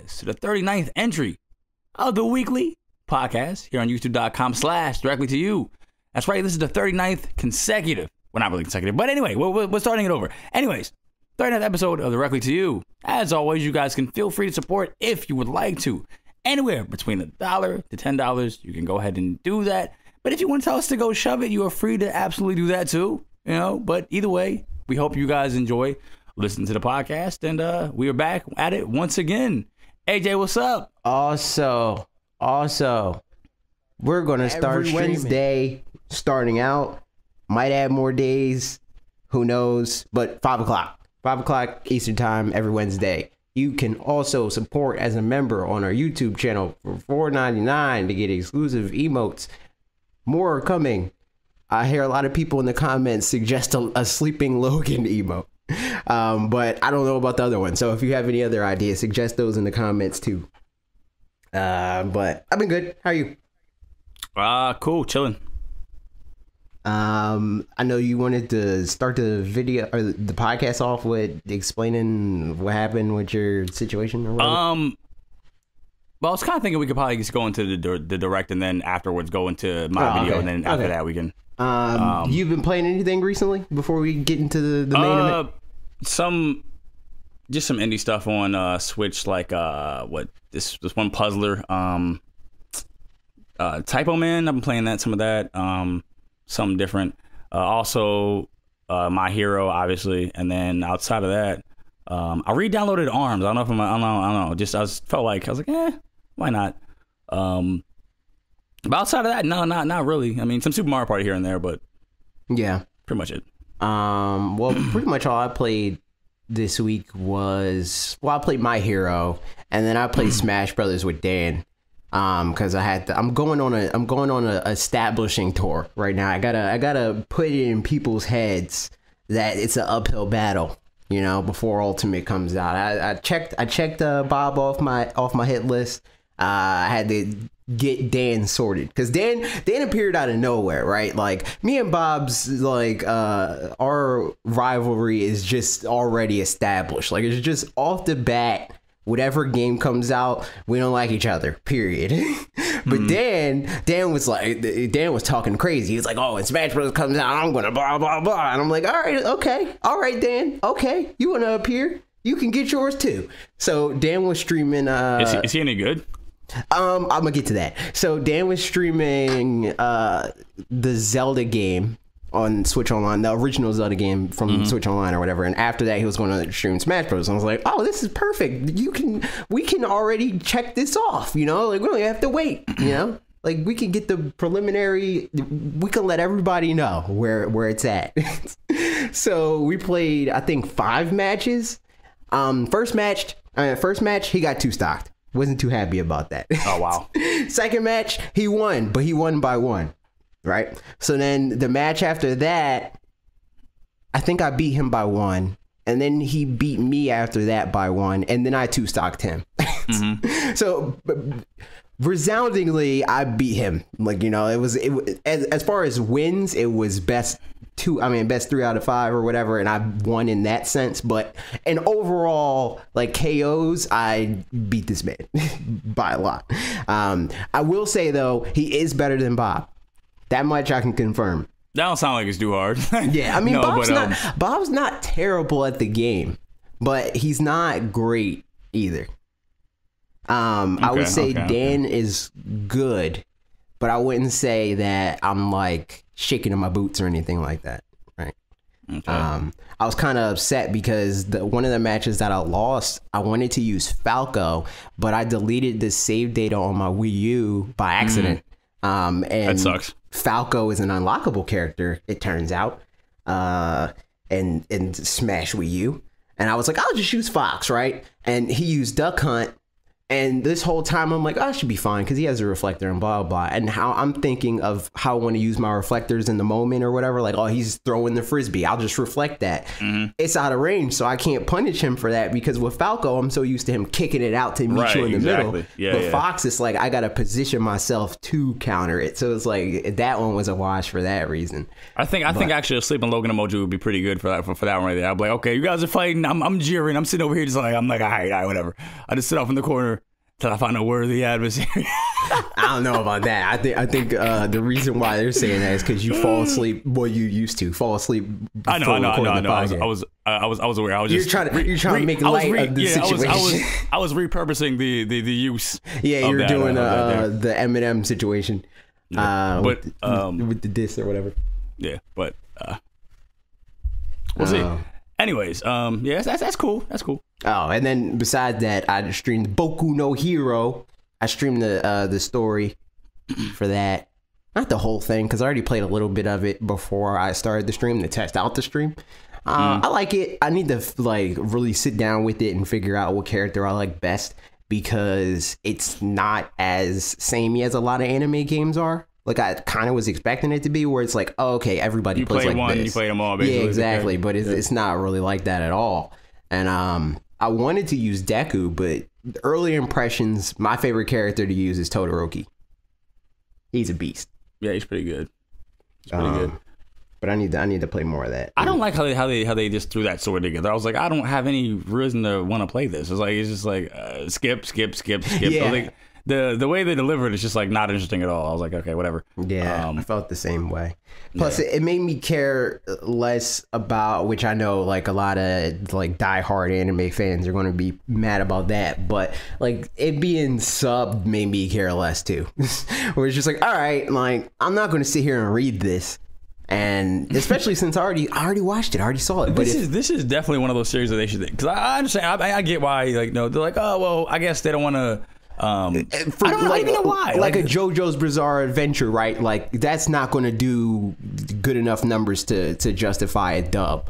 guys to the 39th entry of the weekly podcast here on youtube.com/directly to you. That's right, this is the 39th consecutive. Well, not really consecutive, but anyway, we're starting it over. Anyways, 39th episode of Directly to You. As always, you guys can feel free to support if you would like to. Anywhere between $1 to $10, you can go ahead and do that. But if you want to tell us to go shove it, you are free to absolutely do that too. You know, but either way, we hope you guys enjoy listening to the podcast, and we are back at it once again. AJ, what's up? Also, we're gonna start every Wednesday starting out. Might add more days, who knows? But 5 o'clock Eastern time every Wednesday. You can also support as a member on our YouTube channel for $4.99 to get exclusive emotes. More are coming. I hear a lot of people in the comments suggest a sleeping Logan emote. But I don't know about the other one. So if you have any other ideas, suggest those in the comments too. But I've been good. How are you? Cool. Chilling. I know you wanted to start the video or the podcast off with explaining what happened with your situation or whatever. Well, I was kind of thinking we could probably just go into the direct and then afterwards go into my video, and then after that we can. You've been playing anything recently before we get into the main event? Just some indie stuff on Switch, like this one puzzler, Typo Man. I've been playing some of that. Something different. Also, My Hero, obviously, and then outside of that, I re-downloaded ARMS. I don't know if I don't know. Just I was like, why not? But outside of that, no, not really. I mean, some Super Mario Party here and there, but yeah, pretty much it. Well, pretty much all I played this week was I played My Hero, and then I played Smash Brothers with Dan. Because I'm going on a establishing tour right now. I gotta put it in people's heads that it's an uphill battle, you know, before Ultimate comes out. I checked Bob off my hit list. I had to get Dan sorted because Dan appeared out of nowhere, right? Like me and Bob's our rivalry is just already established. Like it's just off the bat. Whatever game comes out, we don't like each other, period. But Dan was talking crazy. He's like, oh, when Smash Bros. Comes out, I'm going to blah, blah, blah. And I'm like, all right, Dan. Okay, you want to appear? You can get yours too. So Dan was streaming. Is he any good? I'm going to get to that. So Dan was streaming the Zelda game on Switch Online, the original Zelda game from Switch Online or whatever, and after that he was going to stream Smash Bros. I was like, oh, this is perfect. We can already check this off, you know, like we don't even have to wait, you know, like we can get the preliminary, we can let everybody know where it's at. So we played, I think, 5 matches. First match he got 2 stocked. Wasn't too happy about that. Oh wow. Second match he won, but he won by 1. Right. So then the match after that, I think I beat him by 1. And then he beat me after that by 1. And then I 2-stocked him. So resoundingly, I beat him. Like, you know, it was as far as wins, it was best 3 out of 5 or whatever. And I won in that sense. But in overall, like KOs, I beat this man by a lot. I will say, though, he is better than Bob. That much I can confirm. That don't sound like it's too hard. Yeah, I mean, no, Bob's not terrible at the game, but he's not great either. I would say Dan is good, but I wouldn't say that I'm like shaking in my boots or anything like that. Right. Okay. I was kind of upset because one of the matches that I lost, I wanted to use Falco, but I deleted the save data on my Wii U by accident. And that sucks. Falco is an unlockable character, it turns out, in Smash Wii U. And I was like, I'll just use Fox, right? And he used Duck Hunt. And this whole time I'm like, oh, I should be fine because he has a reflector and blah, blah. And how I'm thinking of how I want to use my reflectors in the moment or whatever. Like, oh, he's throwing the frisbee. I'll just reflect that. It's out of range, so I can't punish him for that because with Falco, I'm so used to him kicking it out to meet you in the middle. Yeah, but Fox, it's like I got to position myself to counter it. So it's like that one was a wash for that reason. I think actually a sleeping Logan emoji would be pretty good for that one right there. I'd be like, okay, you guys are fighting. I'm jeering. I'm sitting over here just like, I'm like, all right, whatever. I just sit off in the corner. till I find a worthy adversary. I don't know about that. I think the reason why they're saying that is because you fall asleep. Well, you used to fall asleep. I know. I was aware. I was just you're trying to make light of the situation. I was repurposing the use. Yeah, you're doing the Eminem situation. Yeah. But with the diss or whatever. Yeah, but we'll see. Anyways, yeah, that's cool. That's cool. Oh, and then besides that, I streamed Boku no Hero. I streamed the story for that. Not the whole thing, because I already played a little bit of it before I started the stream to test out the stream. I like it. I need to like really sit down with it and figure out what character I like best, because it's not as samey as a lot of anime games are. Like I kind of was expecting it to be, where it's like, oh, okay, everybody plays like one, this. you play them all, basically. Yeah, exactly. But it's not really like that at all. And I wanted to use Deku, but early impressions, my favorite character to use is Todoroki. He's a beast. Yeah, he's pretty good. He's pretty good. But I need to play more of that. I don't like how they just threw that sword together. I was like, I don't have any reason to want to play this. It's just like skip. Yeah. Like, the way they delivered it's just like not interesting at all. I was like, okay, whatever. Yeah, I felt the same way. Plus, it made me care less about, which I know like a lot of like diehard anime fans are going to be mad about that, but like it being subbed made me care less too. Where it's just like, all right, like I'm not going to sit here and read this. And especially since I already watched it, I already saw it. But this is definitely one of those series that they should, because I understand. I get why, like, no, they're like, oh well, I guess they don't want to. I don't even know why. Like a JoJo's Bizarre Adventure, right? Like that's not going to do good enough numbers to justify a dub.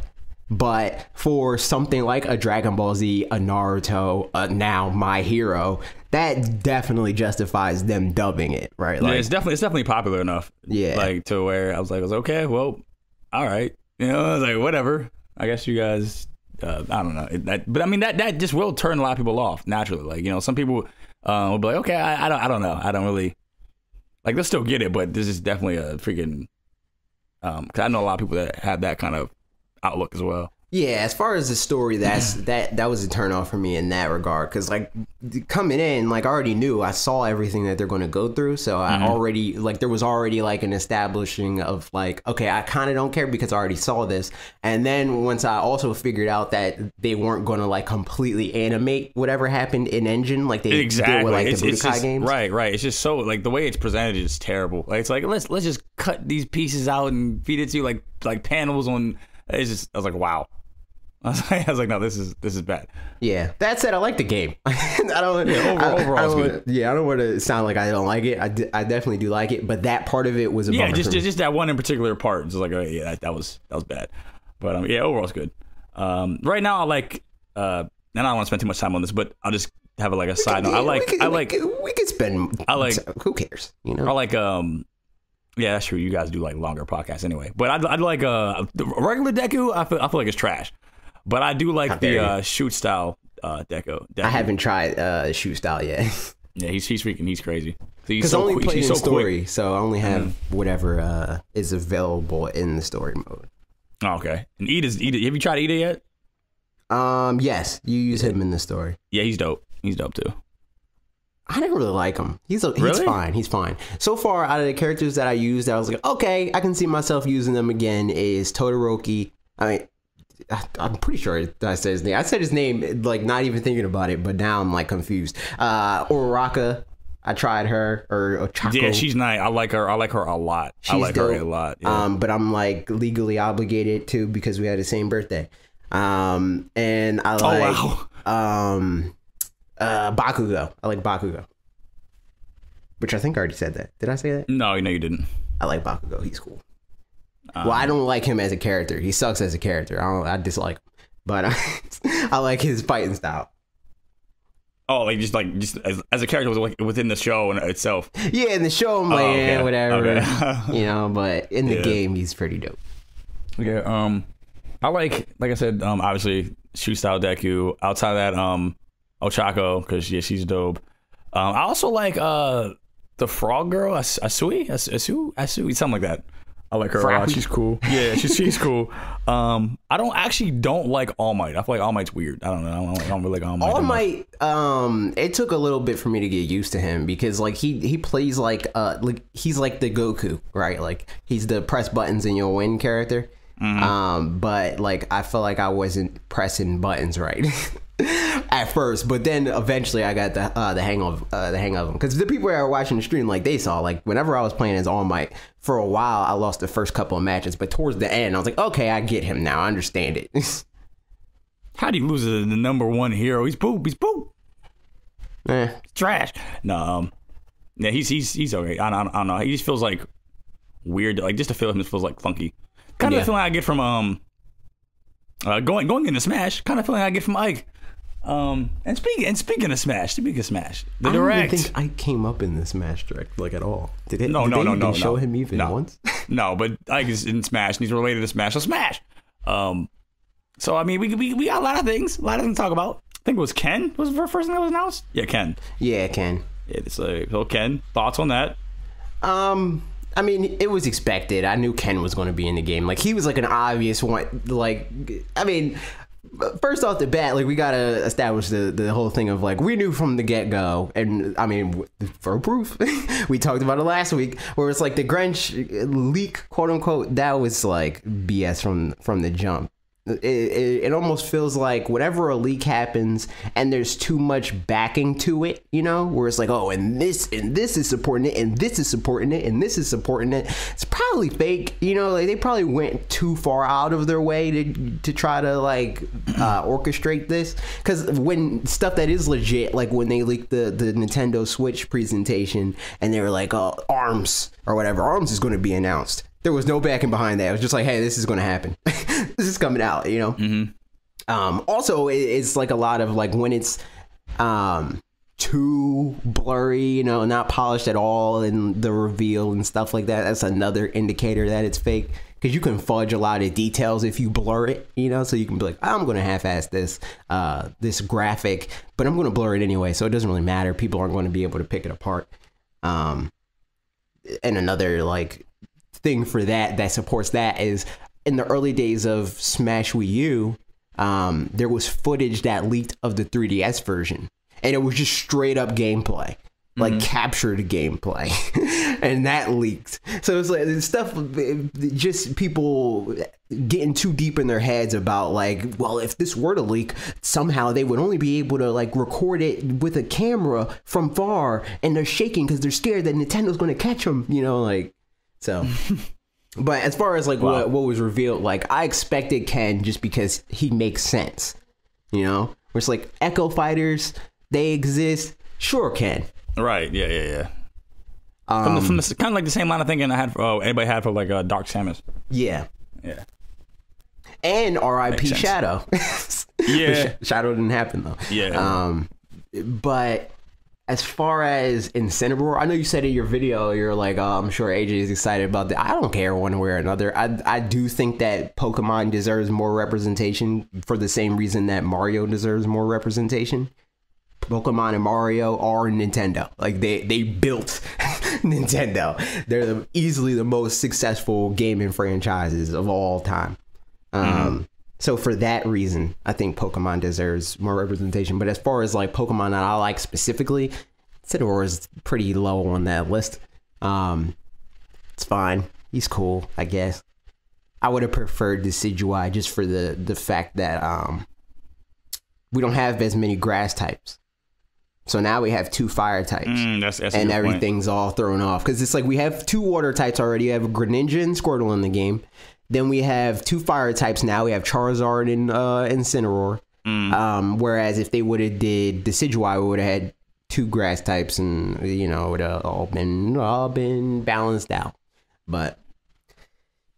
But for something like a Dragon Ball Z, a Naruto, now My Hero, that definitely justifies them dubbing it, right? Like, yeah, it's definitely popular enough. Yeah, like to where I was okay, well, all right, you know, I was like, whatever. I guess you guys, I don't know, but I mean that just will turn a lot of people off naturally. Like, you know, some people will be like, okay, I don't know, I don't really like. They'll still get it, but this is definitely a freaking. Because I know a lot of people that have that kind of outlook as well. Yeah, as far as the story, that was a turn off for me in that regard, because like coming in, like I already knew, I saw everything that they're going to go through, so I already like there was already like an establishing of like, okay, I kind of don't care because I already saw this. And then once I also figured out that they weren't going to like completely animate whatever happened in engine like they did with like the Budokai games, right. It's just so like the way it's presented is terrible. Like it's like let's just cut these pieces out and feed it to you like panels on. It's just, I was like, wow. I was like, no, this is bad. Yeah, that said, I like the game. I don't. Yeah, overall, it's good. Yeah, I don't want to sound like I don't like it. I definitely do like it, but that part of it was a bummer. Yeah, just that one in particular part. It's like, oh yeah, that was bad. But yeah, overall, it's good. Right now, I like. And I don't want to spend too much time on this, but I'll just have like a side note. We could spend. Who cares? You know. I like. Yeah, that's true. You guys do like longer podcasts anyway. But I'd like regular Deku. I feel like it's trash. But I do like the shoot style Deku. I haven't tried shoot style yet. Yeah, he's freaking. He's crazy. Because I only play in story, so I only have whatever is available in the story mode. Oh, okay. And Ida. Have you tried Ida yet? Yes, you use him in the story. Yeah, he's dope. He's dope too. I didn't really like him. He's really? Fine. He's fine. So far, out of the characters that I used, I was like, okay, I can see myself using them again. Is Todoroki? I mean, I'm pretty sure I said his name. I said his name like not even thinking about it, but now I'm like confused. Uraraka, I tried her, or Chaco. Yeah, she's nice. I like her a lot. I like her a lot. Yeah. But I'm like legally obligated to because we had the same birthday. And I like Bakugo. I like Bakugo, which I think I already said that. Did I say that? No, you didn't. I like Bakugo. He's cool. Well, I don't like him as a character. He sucks as a character. I dislike him, but I like his fighting style. Oh, like just as a character like within the show itself. Yeah, in the show, I'm like, whatever. Okay. You know, but in the game, he's pretty dope. Yeah. I like I said, obviously shoot style Deku. Outside of that, Ochako, because she's dope. I also like the frog girl, Asui, something like that. I like her a lot. She's cool. Yeah, she's cool. I don't like All Might. I feel like All Might's weird. I don't know. I don't really like All Might. All Might, it took a little bit for me to get used to him because like he plays like he's like the Goku, right? Like he's the press buttons and you'll win character. But like I felt like I wasn't pressing buttons right at first, but then eventually I got the hang of them because the people that were watching the stream, like they saw, like whenever I was playing as All Might for a while, I lost the first couple of matches, but towards the end I was like, okay, I get him now, I understand it. How do you lose the number one hero? He's poop. Trash. No, yeah, he's okay. I don't know. He just feels like weird. Like just to feel him, just feels like funky. Kind of the feeling I get from going into Smash. Kind of feeling I get from Ike. And speaking of Smash, the Direct. I don't even think Ike came up in the Smash Direct like at all. Did they even show him even once? No, but Ike is in Smash and he's related to Smash. So Smash. So I mean, we got a lot of things to talk about. I think it was Ken was the first thing that was announced. Yeah, Ken. Yeah, Ken. Yeah, so Ken, thoughts on that? I mean, it was expected. I knew Ken was going to be in the game. Like, he was like an obvious one. Like, I mean, first off the bat, like we got to establish the whole thing of like, we knew from the get-go. And I mean, for proof, we talked about it last week, where it's like the Grinch leak, quote unquote, that was like BS from the jump. It almost feels like whenever a leak happens and there's too much backing to it, you know, where it's like, oh, and this is supporting it, and this is supporting it, and this is supporting it. It's probably fake, you know. Like they probably went too far out of their way to try to like orchestrate this. Because when stuff that is legit, like when they leaked the Nintendo Switch presentation and they were like, oh, ARMS or whatever, ARMS is going to be announced. There was no backing behind that. It was just like, hey, this is going to happen. This is coming out, you know? Mm-hmm. Also, it's like a lot of like when it's too blurry, you know, not polished at all in the reveal and stuff like that. That's another indicator that it's fake because you can fudge a lot of details if you blur it, you know? So you can be like, I'm going to half-ass this graphic, but I'm going to blur it anyway. So it doesn't really matter. People aren't going to be able to pick it apart. And another like thing for that supports that is in the early days of Smash Wii U, there was footage that leaked of the 3DS version, and it was just straight up gameplay, like captured gameplay, and that leaked. So it's like stuff, just people getting too deep in their heads about like, well, if this were to leak, somehow they would only be able to like record it with a camera from far, and they're shaking because they're scared that Nintendo's going to catch them, you know, like. So, but as far as like what was revealed, like I expected Ken just because he makes sense, you know, where it's like Echo Fighters, they exist. Sure, Ken. Right. Yeah. From the kind of like the same line of thinking I had for anybody had for like Dark Samus. Yeah. Yeah. And R.I.P. Shadow. Yeah. Shadow didn't happen though. Yeah. But as far as Incineroar, I know you said in your video, you're like, oh, I'm sure AJ is excited about that. I don't care one way or another. I do think that Pokemon deserves more representation for the same reason that Mario deserves more representation. Pokemon and Mario are Nintendo. Like they built Nintendo. They're easily the most successful gaming franchises of all time. So for that reason, I think Pokemon deserves more representation. But as far as like Pokemon that I like specifically, Incineroar is pretty low on that list. It's fine. He's cool, I guess. I would have preferred Decidueye just for the fact that we don't have as many grass types. So now we have 2 fire types. That's and everything's all thrown off. Because it's like we have 2 water types already. You have a Greninja and Squirtle in the game. Then we have 2 fire types now. We have Charizard and Incineroar. Whereas if they would have did Decidueye, we would have had 2 grass types, and you know, it would have all been balanced out. But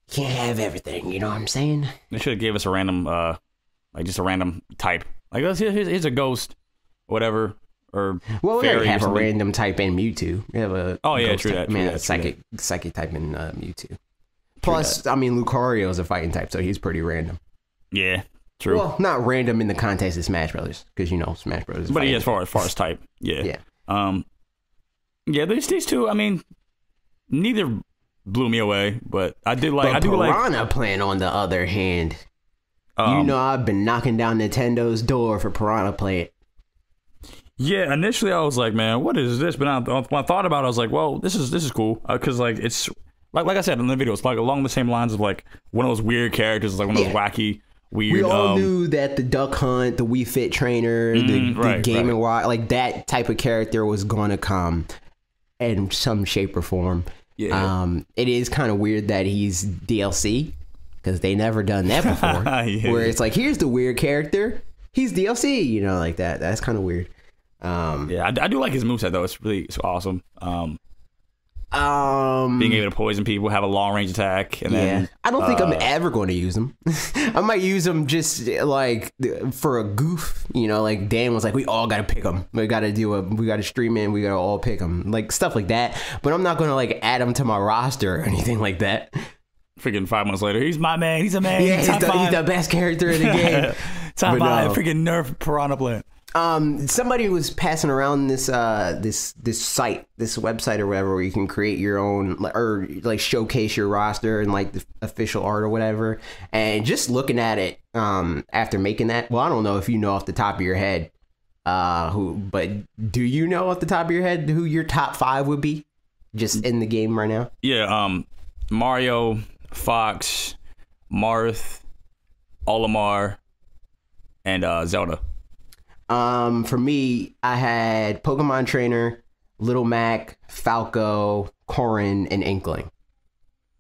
can't have everything. You know what I'm saying? They should have gave us a random, like just a random type. Like here's a ghost, whatever. Or well, we already have a random type in Mewtwo. We have a true type, that. Psychic type in Mewtwo. Plus, I mean, Lucario is a fighting type, so he's pretty random. Yeah, true. Well, not random in the context of Smash Brothers, because you know Smash Brothers. But as far as type, yeah. These 2. I mean, neither blew me away. But I do like Piranha Plant on the other hand. I've been knocking down Nintendo's door for Piranha Plant. Yeah, initially I was like, man, what is this? But when I thought about it, I was like, well, this is cool because like it's like I said in the video, it's like along the same lines of like one of those weird characters, like one of those wacky, weird. We all knew that the Duck Hunt, the Wii Fit Trainer, the Game and Watch, like that type of character was going to come in some shape or form. Yeah. It is kind of weird that he's DLC. Because they never done that before. Where it's like, here's the weird character. He's DLC, like that. That's kind of weird. Yeah, I do like his moveset, though. It's awesome. Being able to poison people, have a long range attack. And then, I don't think I'm ever going to use them. I might use them just like for a goof. Like Dan was like, we all got to pick them. We got to stream in. We got to all pick them. Like stuff like that. But I'm not going to like add them to my roster or anything like that. Freaking 5 months later, he's my man. He's a man. Yeah, he's the best character in the game. Top 5, freaking nerf Piranha Plant. Somebody was passing around this site, this website or whatever, where you can create your own or like showcase your roster and like the official art or whatever. And just looking at it, after making that, well, I don't know if you know off the top of your head, but do you know off the top of your head who your top 5 would be, just in the game right now? Yeah, Mario, Fox, Marth, Olimar, and Zelda. For me, I had Pokemon Trainer, Little Mac, Falco, Corrin, and Inkling,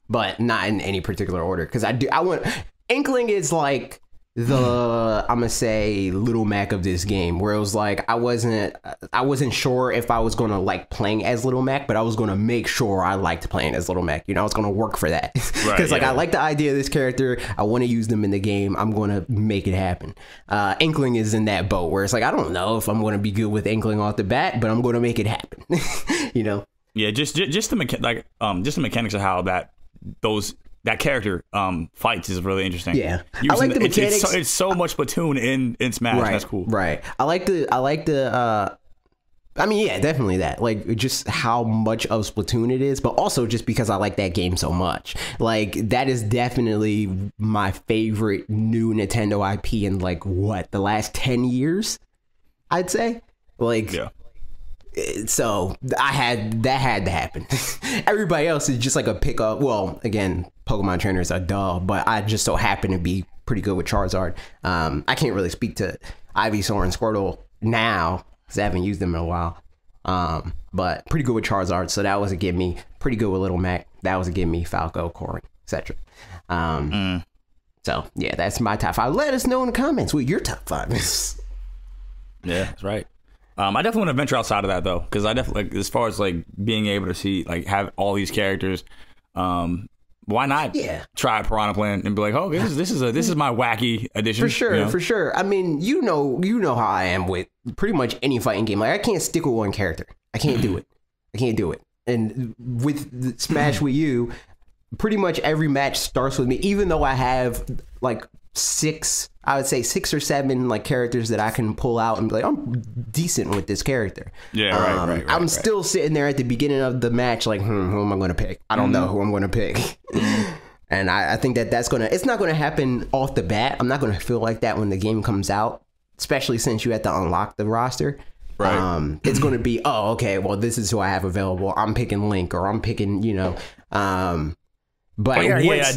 but not in any particular order. Because I want Inkling is like I'm gonna say Little Mac of this game, where it was like I wasn't sure if I was gonna like playing as Little Mac, but I was gonna make sure I liked playing as Little Mac. I was gonna work for that because I like the idea of this character. I want to use them in the game. I'm gonna make it happen. Inkling is in that boat where it's like I don't know if I'm gonna be good with Inkling off the bat, but I'm gonna make it happen. Yeah, just the mechanics of how that character fights is really interesting. Yeah, I like the mechanics. It's so much Splatoon in Smash. Right, that's cool. Right. I like the. I mean, yeah, definitely that. Like, just how much of Splatoon it is, but also just because I like that game so much. Like, that is definitely my favorite new Nintendo IP in like the last 10 years, I'd say. Like, yeah. So that had to happen. Everybody else is just like a pickup. Well, again, Pokemon trainers are dull, but I just so happen to be pretty good with Charizard. I can't really speak to Ivysaur and Squirtle now because I haven't used them in a while. But pretty good with Charizard, so that was a give me. Pretty good with Little Mac, that was a give me. Falco, Corrin, etc. So yeah, that's my top 5. Let us know in the comments what your top 5 is. Yeah, that's right. I definitely want to venture outside of that though, because I definitely like, as far as like being able to see like have all these characters. Why not try Piranha Plant and be like, oh, this is my wacky addition. For sure, for sure. I mean, you know how I am with pretty much any fighting game. Like I can't stick with one character. I can't do it. And with Smash with you, pretty much every match starts with me, even though I have like 6 or 7 like characters that I can pull out and be like, I'm decent with this character. Yeah, right. I'm still sitting there at the beginning of the match like, who am I going to pick? I don't know who I'm going to pick. And I think it's not going to happen off the bat. I'm not going to feel like that when the game comes out, especially since you have to unlock the roster. Right. It's going to be, oh, okay, well, this is who I have available. I'm picking Link, or I'm picking, but I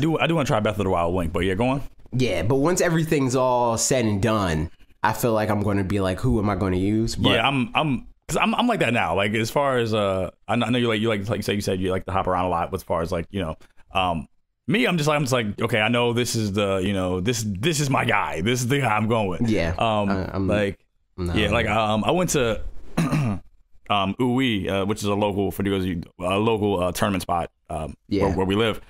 do want to try Breath of the Wild Link, but yeah, go on. Yeah, but once everything's all said and done, I feel like I'm going to be like, who am I going to use? But yeah, I'm like that now. Like as far as I know you like you said you like to hop around a lot. As far as like me, I'm just like okay, I know this is the this is my guy. This is the guy I'm going with. Yeah. I went to Uwe, which is a local tournament spot where we live.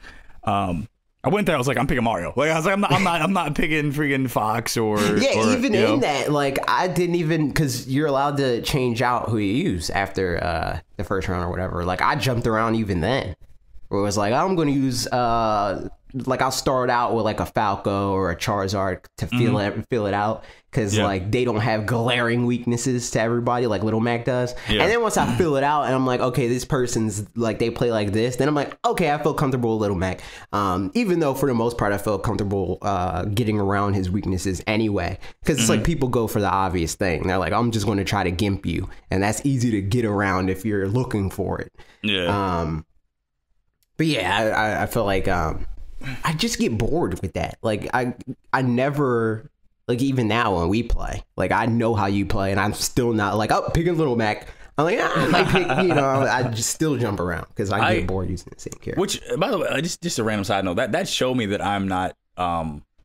I went there. I was like, I'm picking Mario. Like I was like, I'm not picking freaking Fox or that. Like I didn't even, because you're allowed to change out who you use after the first round or whatever. Like I jumped around even then, where it was like I'm going to use I'll start out with like a Falco or a Charizard to feel it out. Because like they don't have glaring weaknesses to everybody like Little Mac does. And then once I fill it out and I'm like, okay, this person's like, they play like this, then I'm like, okay, I feel comfortable with Little Mac. Even though for the most part I felt comfortable getting around his weaknesses anyway. Because it's like people go for the obvious thing. They're like, I'm just going to try to gimp you, and that's easy to get around if you're looking for it. But yeah, I feel like I just get bored with that. Like I never. Like, even now when we play, like, I know how you play, and I'm still not like, oh, picking Little Mac. I'm like, I might pick, I just still jump around because I get bored using the same character. Which, by the way, just a random side note, that showed me that I'm not,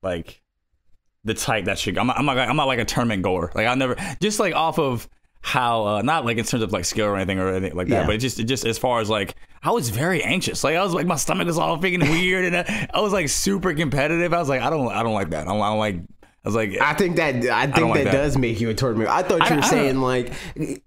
like, the type that should, I'm not like a tournament goer. Like, I'll never, just like off of how, not like in terms of like skill or anything like that, but it just as far as like, I was very anxious. Like, I was like, my stomach was all freaking weird, and I was like super competitive. I was like, I don't like that. I don't like. I was like, I think that does make you a tournament. I thought you were saying like,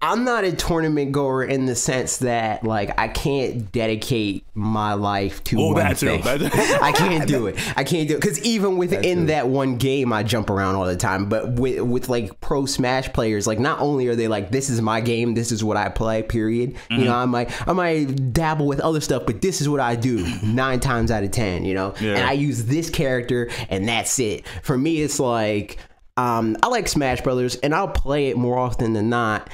I'm not a tournament goer in the sense that like I can't dedicate my life to one thing. I can't do it. Because even within that one game, I jump around all the time. But with like pro Smash players, like not only are they like, this is my game, this is what I play. Period. You know, I might dabble with other stuff, but this is what I do 9 times out of 10. You know, and I use this character, and that's it. For me, it's like. I like Smash Brothers, and I'll play it more often than not,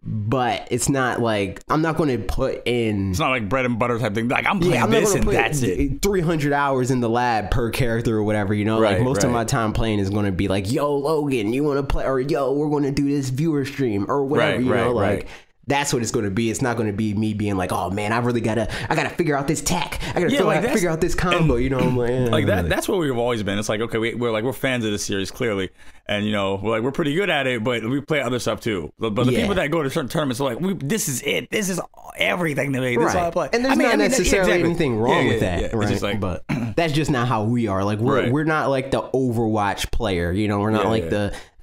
but it's not like I'm not going to put in. It's not like bread and butter type thing. Like I'm playing this and that's it. 300 hours in the lab per character or whatever, you know. Like most of my time playing is going to be like, yo, Logan, you want to play, or yo, we're going to do this viewer stream or whatever, you know, like. That's what it's going to be. It's not going to be me being like, oh man, I gotta figure out this tech. I gotta figure out this combo. You know, I'm like, that's what we've always been. It's like, okay, we're fans of this series clearly, and you know, we're pretty good at it, but we play other stuff too. But the people that go to certain tournaments are like, this is it. This is everything to me. This is all I play. And there's not necessarily anything wrong with that, right? Just like, but that's just not how we are. Like we're not like the Overwatch player. You know, we're not like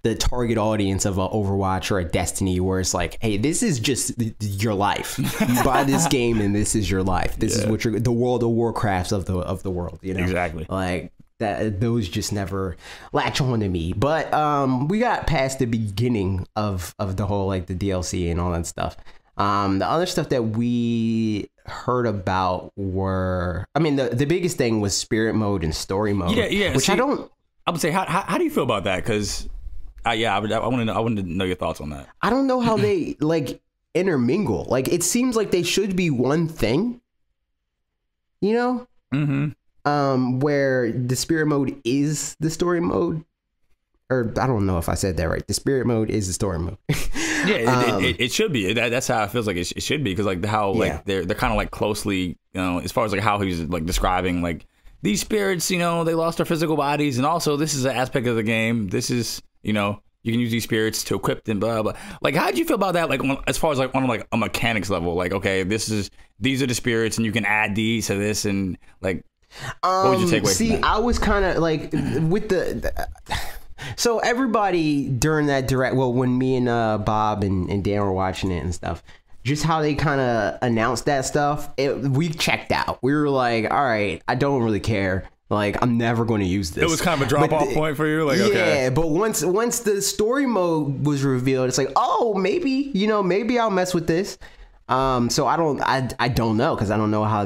the target audience of a Overwatch or a Destiny, where it's like, hey, this is just your life. You buy this game and this is your life. This is what the World of Warcrafts of the world, you know? Exactly. Like that, those just never latch on to me. But we got past the beginning of the whole like the DLC and all that stuff. The other stuff that we heard about were, I mean, the biggest thing was spirit mode and story mode. Which I would say, how do you feel about that? Because I wanted to know your thoughts on that. I don't know how they like intermingle. Like it seems like they should be one thing, you know? Where the spirit mode is the story mode, or I don't know if I said that right. The spirit mode is the story mode. It should be. That's how it feels like it should be, because like how like they're kind of like closely, you know, as far as like how he's like describing like these spirits, you know, they lost their physical bodies, and also this is an aspect of the game. This is, you know, you can use these spirits to equip them, blah, blah. Like, how did you feel about that? Like, as far as like on like a mechanics level, like, okay, these are the spirits, and you can add these to this, and like, what would you take away from that? I was kind of like with so everybody during that direct, well, when me and Bob and Dan were watching it and stuff, just how they kind of announced that stuff, we checked out. We were like, all right, I don't really care. Like, I'm never going to use this. It was kind of a drop-off point for you? Like, okay. Yeah, but once the story mode was revealed, it's like, oh, maybe I'll mess with this. So I don't know, because I don't know how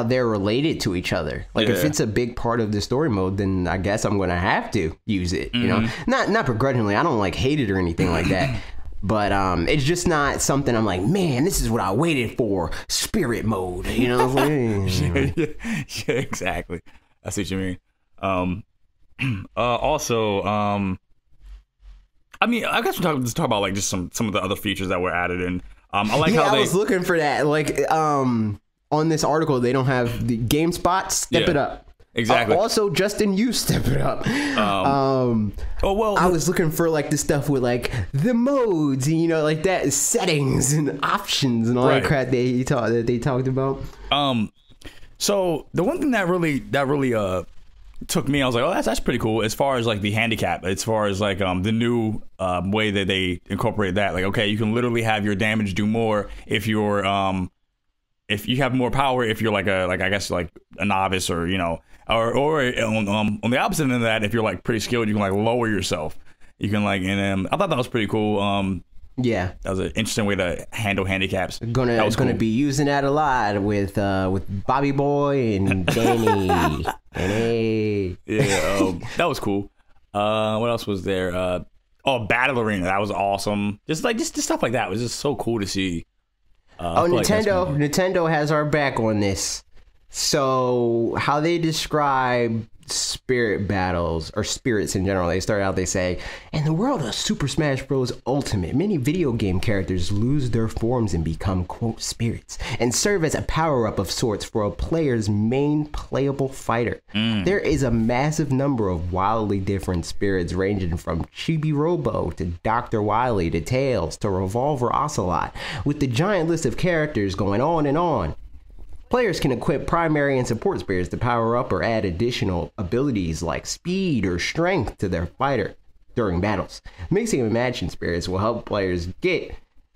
they're related to each other. Like, if it's a big part of the story mode, then I guess I'm going to have to use it, you know? Not begrudgingly. I don't, like, hate it or anything like that. But it's just not something I'm like, man, this is what I waited for. Spirit mode, you know? Yeah, exactly. I see what you mean. Also, I mean, I guess we'll talk about like just some of the other features that were added in. I like how I was looking for that. Like, on this article, they don't have the game spots. Step it up. Exactly. Also, Justin, you step it up. I was looking for like the stuff with like the modes, and, you know, like that settings and options and all that crap that they talked about. So the one thing that really took me, I was like, oh, that's pretty cool. As far as like the handicap, as far as like the new way that they incorporate that, like, okay, you can literally have your damage do more if you're if you have more power, if you're like I guess like a novice or or on the opposite end of that, if you're like pretty skilled, you can like lower yourself. You can like and I thought that was pretty cool. Yeah, that was an interesting way to handle handicaps. Gonna be using that a lot with Bobby Boy and Danny. Danny. Yeah, that was cool. What else was there? Battle Arena, that was awesome. Just stuff like that was just so cool to see. Nintendo has our back on this. So how they describe spirit battles or spirits in general, they say, in the world of Super Smash Bros. Ultimate, many video game characters lose their forms and become, quote, spirits, and serve as a power-up of sorts for a player's main playable fighter. There is a massive number of wildly different spirits, ranging from Chibi Robo to Dr. Wily to Tails to Revolver Ocelot, with the giant list of characters going on and on. Players can equip primary and support spirits to power up or add additional abilities like speed or strength to their fighter during battles. Mixing and matching spirits will help players get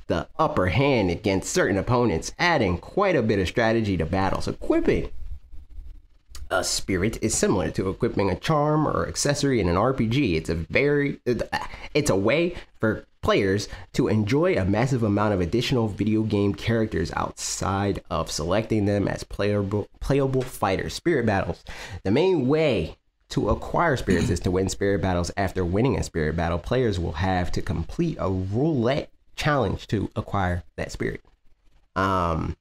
the upper hand against certain opponents, adding quite a bit of strategy to battles. Equipping a spirit is similar to equipping a charm or accessory in an RPG. It's a way for players to enjoy a massive amount of additional video game characters outside of selecting them as playable fighters. Spirit battles. The main way to acquire spirits is to win spirit battles. After winning a spirit battle, players will have to complete a roulette challenge to acquire that spirit. All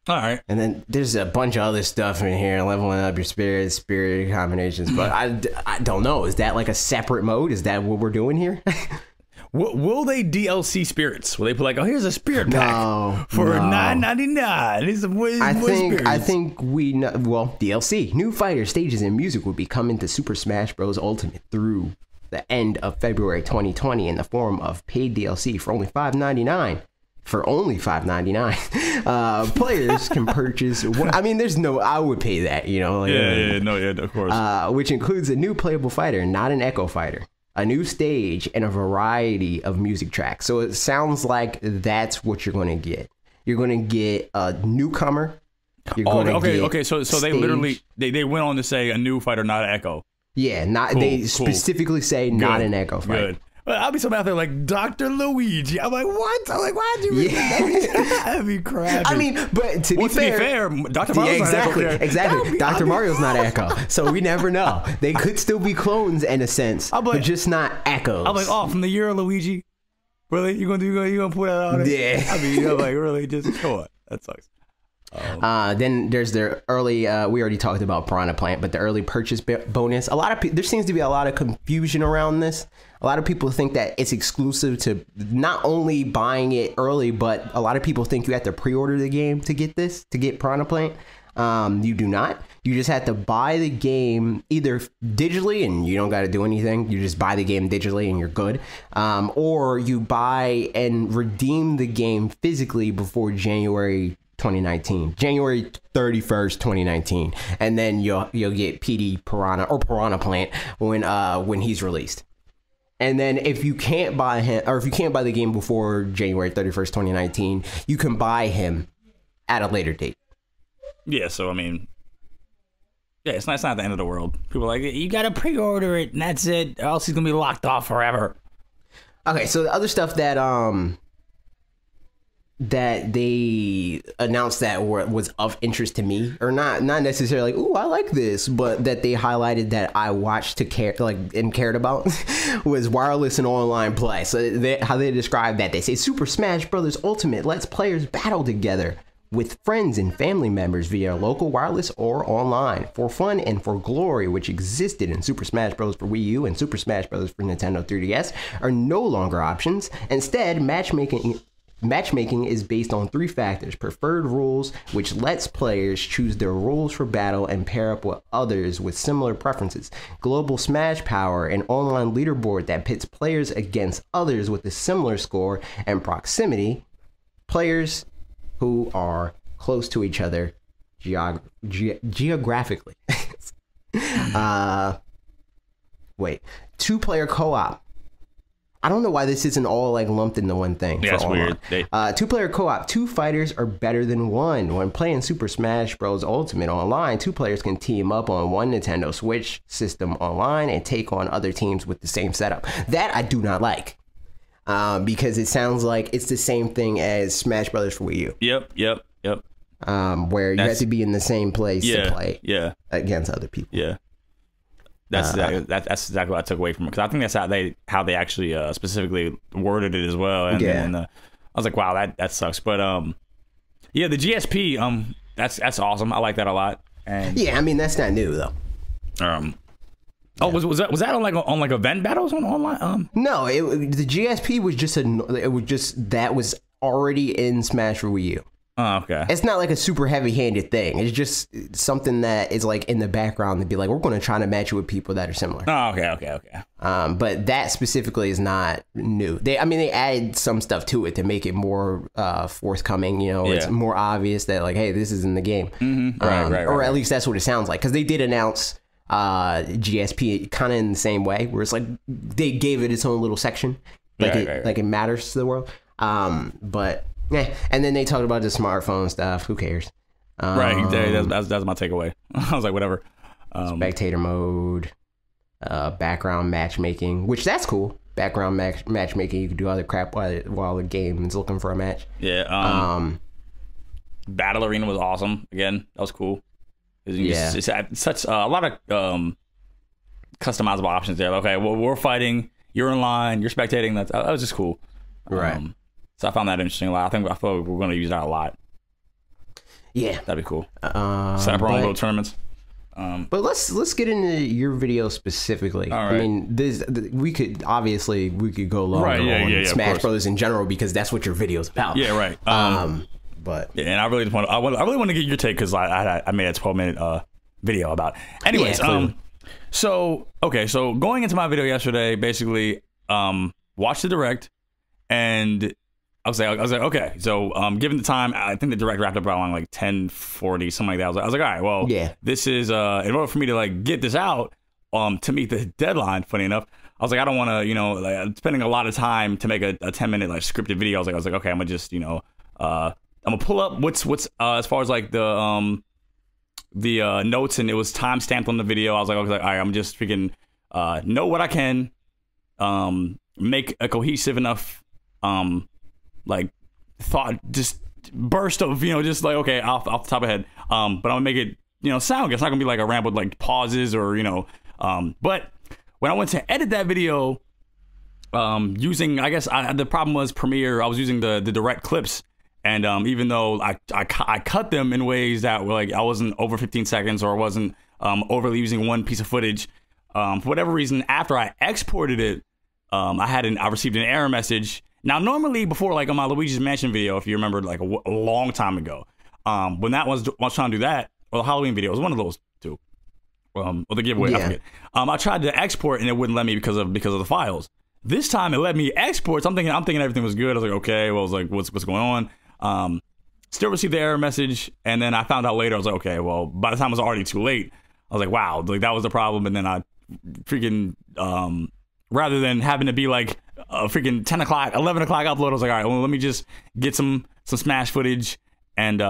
right. And then there's a bunch of other stuff in here, leveling up your spirit combinations. But I don't know. Is that like a separate mode? Is that what we're doing here? Will they DLC spirits? Will they put like, here's a spirit pack for $9.99? I think we know. Well, DLC, new fighter stages and music will be coming to Super Smash Bros. Ultimate through the end of February 2020 in the form of paid DLC for only $5.99. For only $5.99, players can purchase. I would pay that, of course. Which includes a new playable fighter, not an Echo fighter, a new stage, and a variety of music tracks. So it sounds like that's what you're going to get. You're going to get a newcomer. Okay. So they literally they went on to say a new fighter, not an Echo. Yeah, they specifically say not an Echo fighter. Good. I'll be somebody out there like Dr. Luigi. I'm like, what? I'm like, why'd you read that? That'd be crappy. I mean, but to be fair, Dr. Mario's exactly. not Echo. Dr. Mario's not Echo, so we never know. They could still be clones in a sense, but just not Echoes. I'm like, from the year of Luigi. Really? You gonna put that on? Yeah. I mean, like, really? Just come on. That sucks. Then there's their early. We already talked about Piranha Plant, but the early purchase bonus. There seems to be a lot of confusion around this. A lot of people think that it's exclusive to not only buying it early, but a lot of people think you have to pre-order the game to get Piranha Plant. You do not. You just have to buy the game either digitally and you don't got to do anything. You just buy the game digitally and you're good. Or you buy and redeem the game physically before January 31st, 2019. And then you'll get PD Piranha or Piranha Plant when he's released. And then if you can't buy him, or if you can't buy the game before January 31st, 2019, you can buy him at a later date. Yeah, so I mean, it's not the end of the world. People are like, you gotta pre-order it, and that's it, or else he's gonna be locked off forever. Okay, so the other stuff that they announced that was of interest to me, or not necessarily like, ooh, I like this, but that they highlighted that I watched and cared about was wireless and online play. So how they describe that, they say Super Smash Bros. Ultimate lets players battle together with friends and family members via local wireless or online for fun and for glory, which existed in Super Smash Bros. For Wii U and Super Smash Bros. For Nintendo 3DS, are no longer options. Instead, matchmaking is based on 3 factors: preferred rules, which lets players choose their rules for battle and pair up with others with similar preferences; global Smash power, an online leaderboard that pits players against others with a similar score; and proximity, players who are close to each other geographically. 2-player co-op. I don't know why this isn't all like lumped into one thing. Yeah, that's weird. 2-player co-op. 2 fighters are better than 1. When playing Super Smash Bros. Ultimate online, 2 players can team up on one Nintendo Switch system online and take on other teams with the same setup. That I do not like. Because it sounds like it's the same thing as Smash Brothers for Wii U. Yep. Where you have to be in the same place to play against other people. Yeah. That's exactly what I took away from it, because I think that's how they actually specifically worded it as well. And I was like, wow, that sucks. But yeah, the GSP, that's awesome. I like that a lot. And yeah, I mean that's not new though. Oh, was that on like event battles on online? No, the GSP was that was already in Smash for Wii U. Oh, okay. It's not like a super heavy-handed thing. It's just something that is like in the background to be like, we're going to try to match you with people that are similar. Oh, okay. But that specifically is not new. They added some stuff to it to make it more forthcoming. You know, it's more obvious that like, hey, this is in the game. Mm-hmm. Right. Or at least that's what it sounds like, because they did announce GSP kind of in the same way, where it's like they gave it its own little section, like it matters to the world. But. Yeah, and then they talked about the smartphone stuff. Who cares? Right, that's my takeaway. I was like, whatever. Spectator mode, background matchmaking, which that's cool. Background matchmaking, you can do other crap while the game is looking for a match. Yeah. Battle Arena was awesome. Again, that was cool. It's such a lot of customizable options there. Okay, well, we're fighting. You're in line. You're spectating. That was just cool. Right. So I found that interesting a lot. I feel like we're going to use that a lot. Yeah, that'd be cool. Set up our own little tournaments. But let's get into your video specifically. All right. I mean, we could go longer on Smash Brothers in general, because that's what your video's about. Yeah, right. But yeah, and I really want to get your take, because I made a 12-minute video about it. Anyways, so going into my video yesterday, basically, watched the direct, and I was like, okay. So, given the time, I think the direct wrapped up around like 10:40, something like that. I was like, all right, well, this is in order for me to like get this out, to meet the deadline. Funny enough, I was like, I don't want to, spending a lot of time to make a 10-minute like scripted video. I was like, okay, I'm gonna just, I'm gonna pull up what's as far as like the notes, and it was time stamped on the video. I was like, okay, all right, I'm just freaking know what I can, make a cohesive enough like thought just burst of just like, okay, off the top of my head, but I'm gonna make it sound good. It's not gonna be like a ramble with like pauses or but when I went to edit that video, using, I guess the problem was Premiere, I was using the direct clips, and even though I cut them in ways that were like I wasn't over 15 seconds, or I wasn't overly using one piece of footage, for whatever reason, after I exported it, I received an error message. Now, normally before, like on my Luigi's Mansion video, if you remember, like a long time ago, when I was trying to do that, or the Halloween video, it was one of those two, or the giveaway, I forget. I tried to export and it wouldn't let me because of the files. This time it let me export. So I'm thinking everything was good. I was like, okay, well, I was like, what's going on? Still received the error message, and then I found out later. I was like, okay, well, by the time it was already too late, I was like, wow, like that was the problem. And then I freaking rather than having to be like a freaking 10 o'clock, 11 o'clock upload, I was like, all right, well, let me just get some Smash footage and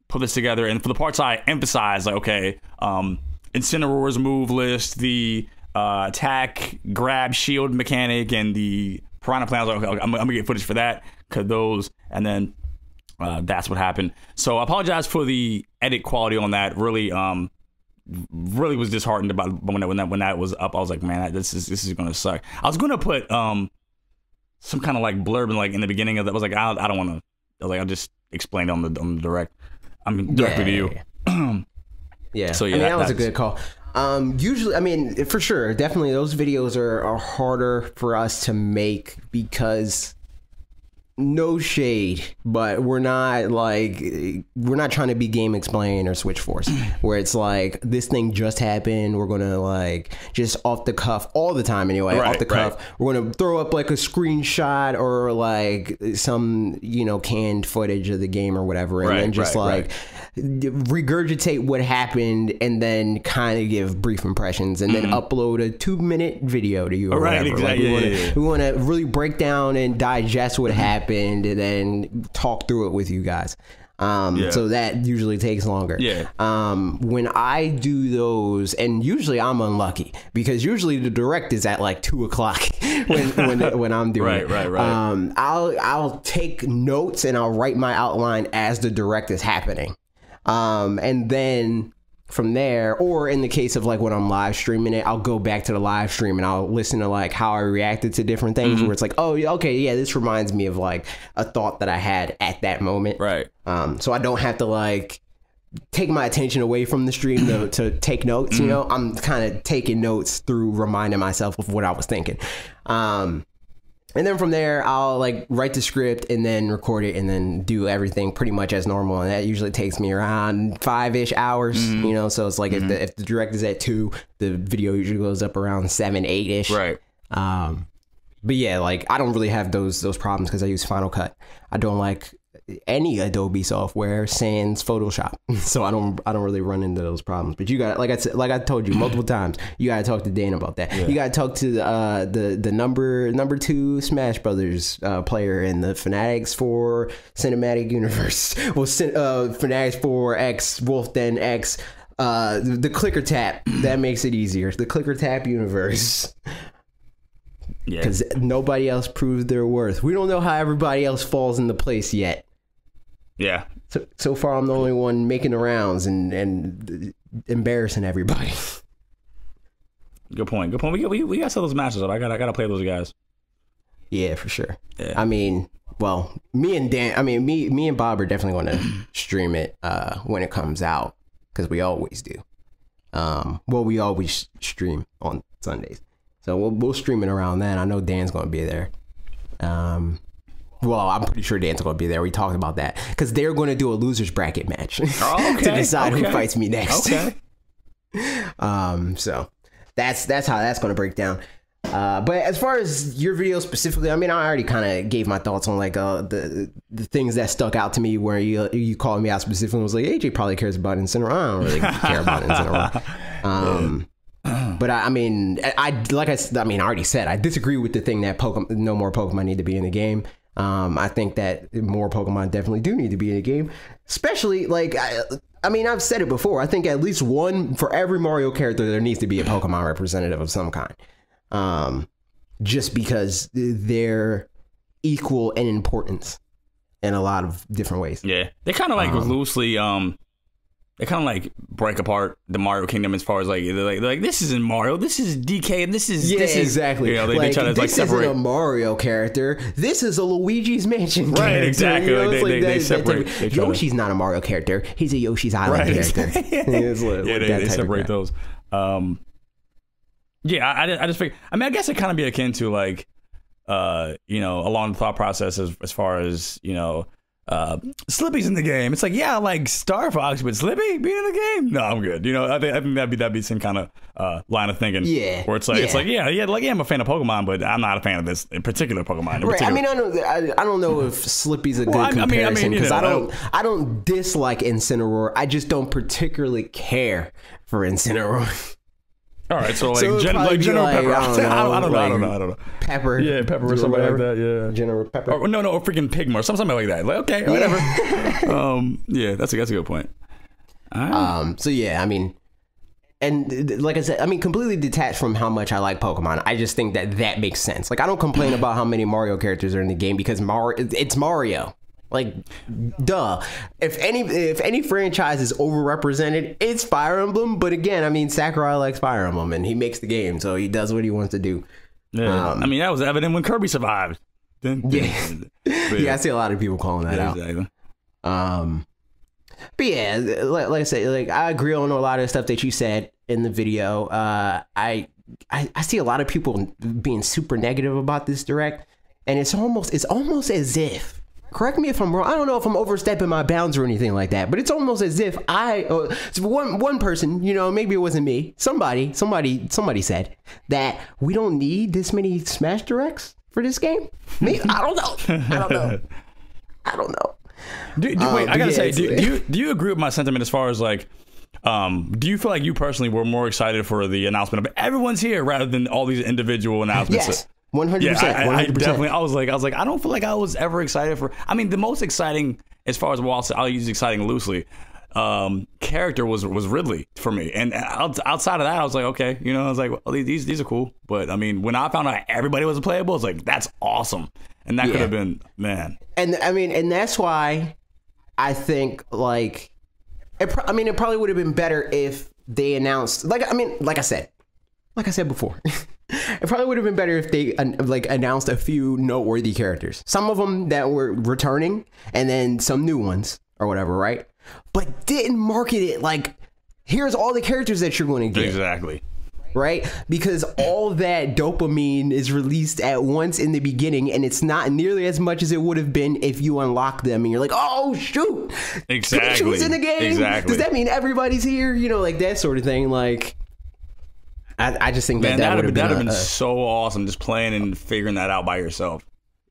put this together. And for the parts I emphasized, like, okay, Incineroar's move list, the attack, grab, shield mechanic, and the Piranha Plant, I was like, okay, I'm gonna get footage for that, cut those, and then that's what happened. So I apologize for the edit quality on that. Really was disheartened about when that was up. I was like, man, this is gonna suck. I was gonna put some kind of like blurb in the beginning of that. I was like, I don't want to. I was like, I'll just explain it on the direct. I mean, directly to you. Yeah. So yeah, that was a good call. Usually, I mean, for sure, definitely those videos are harder for us to make, because no shade, but we're not trying to be Game Explain or Switch Force, where it's like this thing just happened. We're gonna like just off the cuff all the time anyway. Off the cuff, we're gonna throw up like a screenshot or like some canned footage of the game or whatever, and then just regurgitate what happened and then kind of give brief impressions and then upload a 2-minute video to you or whatever. Exactly. We want to really break down and digest what happened and then talk through it with you guys. So that usually takes longer. When I do those, and usually I'm unlucky because usually the direct is at like 2:00 when I'm doing it. I'll take notes and I'll write my outline as the direct is happening. And then from there, or in the case of like when I'm live streaming it, I'll go back to the live stream and I'll listen to like how I reacted to different things where it's like, oh, okay, yeah, this reminds me of like a thought that I had at that moment. So I don't have to like take my attention away from the stream to take notes. I'm kind of taking notes through reminding myself of what I was thinking. And then from there, I'll like write the script and then record it and then do everything pretty much as normal. And that usually takes me around 5-ish hours, so it's like if the direct is at 2, the video usually goes up around 7, 8-ish. But yeah, like I don't really have those problems because I use Final Cut. I don't like any Adobe software sans Photoshop, so I don't really run into those problems. But you got, like I told you multiple times, you got to talk to Dan about that. You got to talk to the number 2 Smash Brothers player in the Fanatics 4 Cinematic Universe. Well, Fanatics 4 X Wolf Den X, the clicker tap that makes it easier. The clicker tap universe. Because nobody else proved their worth. We don't know how everybody else falls into place yet. So far, I'm the only one making the rounds and embarrassing everybody. Good point. We got some of those matches up. I gotta play those guys. Yeah, for sure. I mean, well, me and Bob are definitely going to stream it when it comes out because we always do. We always stream on Sundays. So we'll stream it around then. I know Dan's going to be there. Well, I'm pretty sure Dan's going to be there. We talked about that because they're going to do a losers bracket match to decide who fights me next. So that's how that's going to break down. But as far as your video specifically, I mean, I already kind of gave my thoughts on like the things that stuck out to me where you called me out specifically and was like, AJ probably cares about Incineroar. I don't really care about Incineroar. But I already said, I disagree with the thing that no more Pokemon need to be in the game. I think that more Pokemon definitely do need to be in the game, especially like, I've said it before. I think at least one for every Mario character, there needs to be a Pokemon representative of some kind. Just because they're equal in importance in a lot of different ways. Yeah. They kind of like loosely, they kind of like break apart the Mario Kingdom as far as like they're like this isn't Mario, this is DK, and this is exactly. They try to like separate. This isn't a Mario character. This is a Luigi's Mansion character. Right, exactly. They separate. Yoshi's not a Mario character. He's a Yoshi's Island character. They separate those. I just figure. I guess it kind of be akin to like, along the thought process as far as Slippy's in the game. It's like, yeah, I like Star Fox, but Slippy being in the game? No, I'm good. I think that'd be some kind of line of thinking. Yeah. Where it's like, I'm a fan of Pokemon, but I'm not a fan of this in particular Pokemon. Right. I don't know if Slippy's a good comparison because I don't dislike Incineroar. I just don't particularly care for Incineroar. All right, so General Pepper. I don't know. Pepper. Yeah, Pepper or something like that. Yeah. General Pepper. Or freaking Pigma or something like that. Like, okay, whatever. That's a good point. All right. So yeah, and like I said, completely detached from how much I like Pokemon. I just think that makes sense. Like I don't complain about how many Mario characters are in the game because it's Mario. Like, duh. If any franchise is overrepresented, it's Fire Emblem. But again, Sakurai likes Fire Emblem, and he makes the game, so he does what he wants to do. Yeah, that was evident when Kirby survived. I see a lot of people calling that out. Exactly. But yeah, like I said, like I agree on a lot of the stuff that you said in the video. I see a lot of people being super negative about this direct. and it's almost as if, correct me if I'm wrong, I don't know if I'm overstepping my bounds or anything like that, but it's almost as if one person, you know, maybe it wasn't me, somebody said that we don't need this many Smash Directs for this game. Me, I don't know. Wait, I gotta say, do you agree with my sentiment as far as like, do you feel like you personally were more excited for the announcement of everyone's here rather than all these individual announcements? Yes. 100%. Yeah, 100%. I definitely. I was like, I don't feel like I was ever excited for. I mean, the most exciting, as far as I'll use exciting loosely, character was Ridley for me. And outside of that, I was like, okay, you know, I was like, well, these are cool. But I mean, when I found out everybody was playable, I was like, that's awesome. And that could have been, man. And I mean, and that's why I think like, it probably would have been better if they announced, like I said before. It probably would have been better if they announced a few noteworthy characters. Some of them that were returning and then some new ones or whatever, right? But didn't market it like, here's all the characters that you're going to get. Exactly. Right? Because all that dopamine is released at once in the beginning, and it's not nearly as much as it would have been if you unlock them and you're like, oh, shoot. Exactly. Pikachu's in the game. Exactly. Does that mean everybody's here? You know, like that sort of thing. Like, I just think that would have been so awesome, just playing and figuring that out by yourself.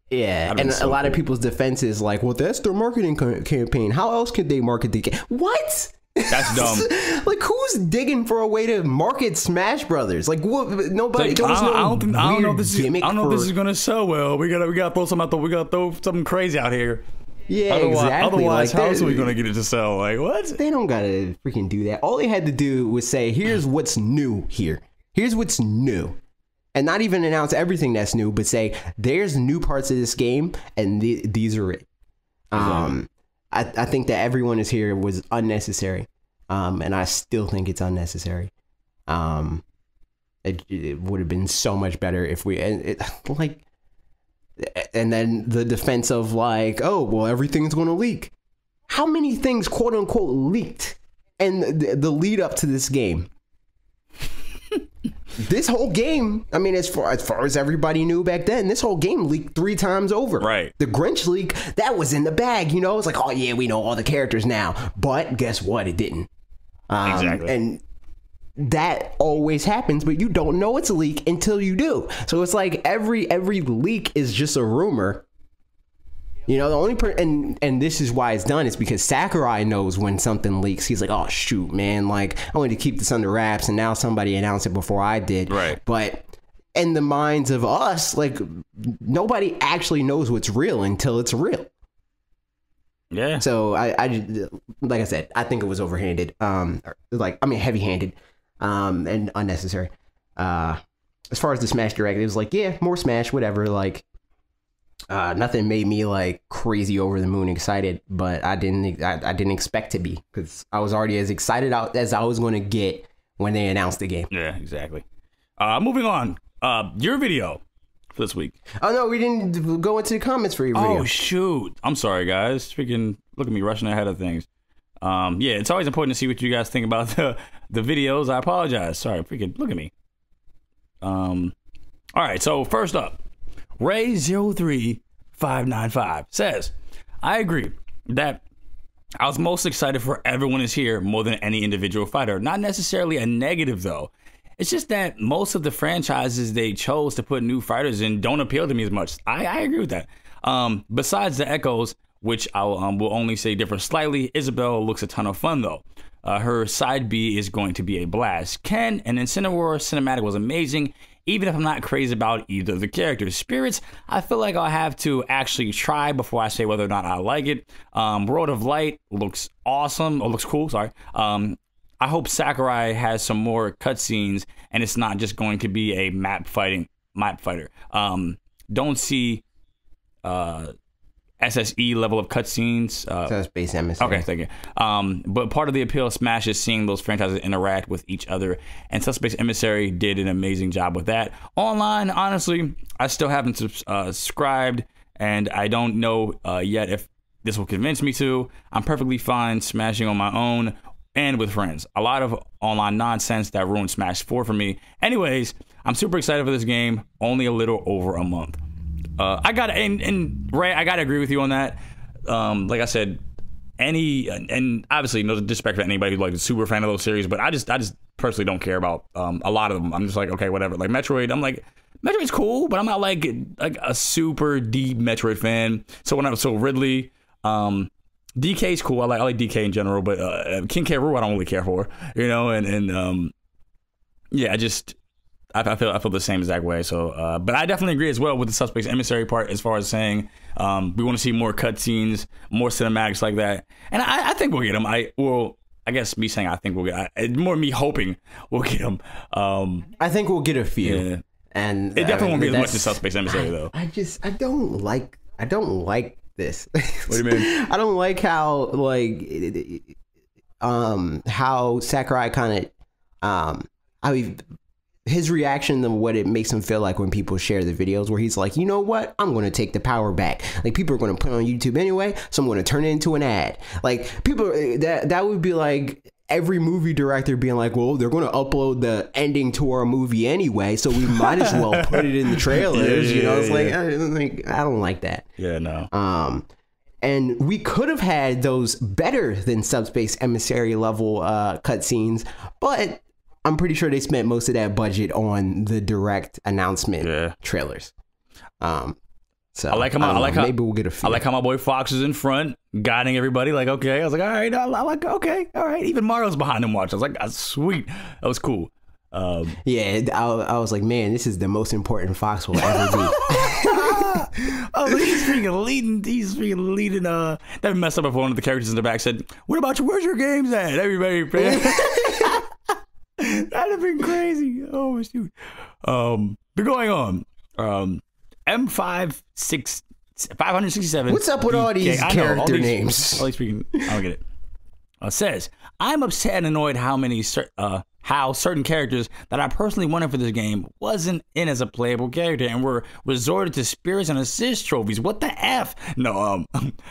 Yeah, and a lot of people's defense is like, well, that's their marketing campaign. How else could they market the game? What? That's dumb. Like, who's digging for a way to market Smash Brothers? Like, what? Nobody. Like, I don't know if this is gonna sell well. We gotta throw something out. We gotta throw something crazy out here. Yeah, exactly. Otherwise, like, how else are we gonna get it to sell? Like, what? They don't gotta freaking do that. All they had to do was say, "Here's what's new here. Here's what's new." And not even announce everything that's new, but say, there's new parts of this game, and these are it. Exactly. I think that everyone is here was unnecessary. And I still think it's unnecessary. It would have been so much better if and then the defense of like, oh, well, everything's going to leak. How many things, quote unquote, leaked? And the lead up to this game. This whole game, I mean, as far as everybody knew back then, this whole game leaked 3 times over. Right. The Grinch leak, that was in the bag, you know? It's like, oh, yeah, we know all the characters now. But guess what? It didn't. Exactly. And that always happens, but you don't know it's a leak until you do. So it's like every leak is just a rumor. You know, the only and this is why it's done is because Sakurai knows when something leaks. He's like, oh shoot, man, like I wanted to keep this under wraps, and now somebody announced it before I did. Right. But in the minds of us, like nobody actually knows what's real until it's real. Yeah. So I like I said, I think it was overhanded. Heavy-handed, and unnecessary. As far as the Smash Direct, it was like, yeah, more Smash, whatever. Like, nothing made me like crazy over the moon excited, but I didn't expect to be, because I was already as excited out as I was going to get when they announced the game. Yeah, exactly. Moving on. Your video for this week. Oh no, we didn't go into the comments for your video. Oh shoot, I'm sorry guys. Freaking look at me rushing ahead of things. Yeah, it's always important to see what you guys think about the videos. I apologize. Sorry, freaking look at me. All right, so first up, Ray03595 says, I agree that I was most excited for Everyone Is Here more than any individual fighter. Not necessarily a negative though. It's just that most of the franchises they chose to put new fighters in don't appeal to me as much. I agree with that. Besides the Echoes, which I will only say differ slightly, Isabel looks a ton of fun though. Her side B is going to be a blast. Ken and Incineroar cinematic was amazing, even if I'm not crazy about either of the characters. Spirits, I feel like I'll have to actually try before I say whether or not I like it. World of Light looks awesome, or looks cool, sorry. I hope Sakurai has some more cutscenes and it's not just going to be a map fighter. Don't see SSE level of cutscenes. That's base emissary. Okay, thank you. But part of the appeal of Smash is seeing those franchises interact with each other, and Suspect Emissary did an amazing job with that. Online, honestly, I still haven't subscribed, and I don't know yet if this will convince me to. I'm perfectly fine smashing on my own and with friends. A lot of online nonsense that ruined Smash 4 for me. Anyways, I'm super excited for this game. Only a little over a month. I got and Ray, I gotta agree with you on that. Like I said, and obviously no disrespect for anybody who's like a super fan of those series, but I just personally don't care about a lot of them. I'm just like, okay, whatever. Like Metroid, I'm like, Metroid's cool, but I'm not like a super deep Metroid fan. So Ridley, DK's cool. I like DK in general, but King K. Rool I don't really care for, you know, and yeah, I feel the same exact way. So, but I definitely agree as well with the Suspect's Emissary part as far as saying we want to see more cutscenes, more cinematics like that, and I think we'll get them. I guess me saying I think we'll get more me hoping we'll get them. I think we'll get a few, yeah. And it definitely won't be as much as Suspect's Emissary though. I don't like this. What do you mean? I don't like how how Sakurai kind of his reaction to what it makes him feel like when people share the videos where he's like, you know what, I'm going to take the power back. Like, people are going to put it on YouTube anyway, so I'm going to turn it into an ad. Like, people, that would be like every movie director being like, well, they're going to upload the ending to our movie anyway, so we might as well put it in the trailers. You know, it's like, I don't like that. Yeah, no. And we could have had those better than Subspace Emissary level cutscenes, but I'm pretty sure they spent most of that budget on the direct announcement trailers. So I like how maybe we'll get a few. I like how my boy Fox is in front, guiding everybody. Like, okay, I was like, all right, I like, okay, all right. Even Mario's behind him watching. I was like, that's sweet. That was cool. Yeah, I was like, man, this is the most important Fox will ever be. Oh, he's freaking leading. He's freaking leading. That messed up if one of the characters in the back said, "What about you? Where's your games at?" Everybody. That'd have been crazy. Oh shoot. But going on. M567. What's up with all these character names? All these freaking. I don't get it. Says, I'm upset and annoyed how certain characters that I personally wanted for this game wasn't in as a playable character and were resorted to spirits and assist trophies. What the F? No,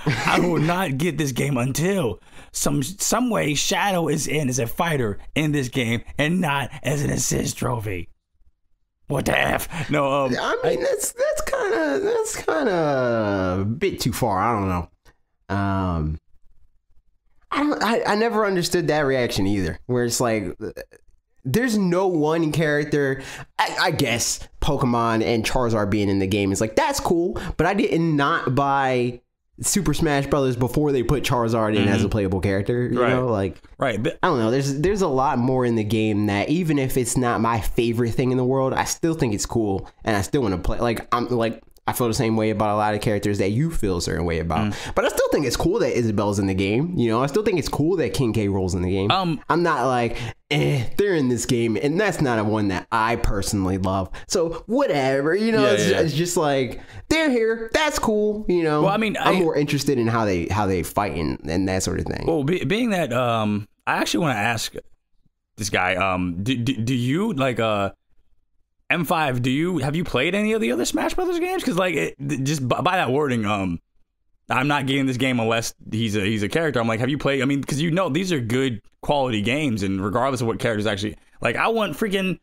I will not get this game until some way Shadow is in as a fighter in this game and not as an assist trophy. What the F? No, I mean that's kind of a bit too far. I don't know. I never understood that reaction either, where it's like there's no one character. I guess Pokemon and Charizard being in the game is like, that's cool, but I did not buy Super Smash Brothers before they put Charizard in as a playable character. You know, like, right. I don't know. There's a lot more in the game that even if it's not my favorite thing in the world, I still think it's cool and I still want to play. Like, I feel the same way about a lot of characters that you feel a certain way about. But I still think it's cool that Isabel's in the game. You know, I still think it's cool that King K. Rool's in the game. I'm not like, they're in this game, and that's not a one that I personally love. So whatever, you know, it's just like, they're here. That's cool. You know, well, I mean, I'm more interested in how they fight and that sort of thing. Well, being that, I actually want to ask this guy, do you like, M5, have you played any of the other Smash Brothers games? Because like just by that wording, I'm not getting this game unless he's a character. I'm like, have you played? I mean, because you know these are good quality games, and regardless of what characters actually, like, I want freaking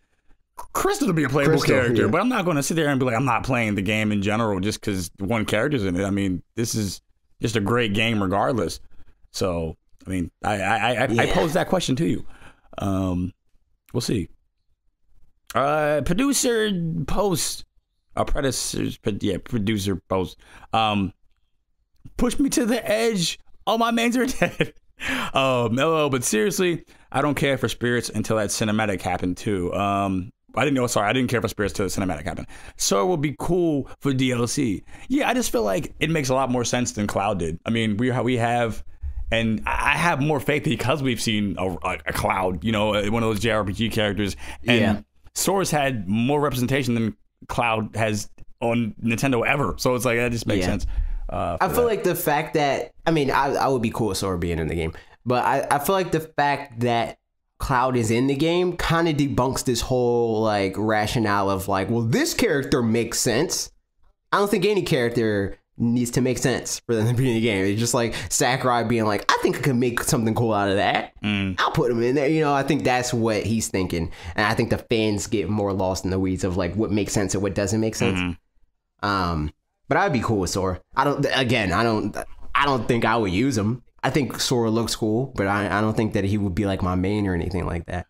Crystal to be a playable character, but I'm not going to sit there and be like, I'm not playing the game in general just because one character's in it. I mean, this is just a great game regardless. So I mean, I posed that question to you. We'll see. Producer post, producer post. Push me to the edge. All my mains are dead. No, but seriously, I don't care for spirits until that cinematic happened too. I didn't care for spirits till the cinematic happened. So it will be cool for DLC. Yeah, I just feel like it makes a lot more sense than Cloud did. I mean, we have. And I have more faith because we've seen a Cloud, you know, one of those JRPG characters. And Sora's had more representation than Cloud has on Nintendo ever. So it's like, that just makes sense. I feel like the fact that, I mean, I would be cool with Sora being in the game. But I feel like the fact that Cloud is in the game kind of debunks this whole like rationale of like, well, this character makes sense. I don't think any character needs to make sense for them to be in the game. It's just like Sakurai being like, I think I can make something cool out of that. I'll put him in there. You know, I think that's what he's thinking. And I think the fans get more lost in the weeds of like what makes sense and what doesn't make sense. But I'd be cool with Sora. I don't think I would use him. I think Sora looks cool, but I don't think that he would be like my main or anything like that.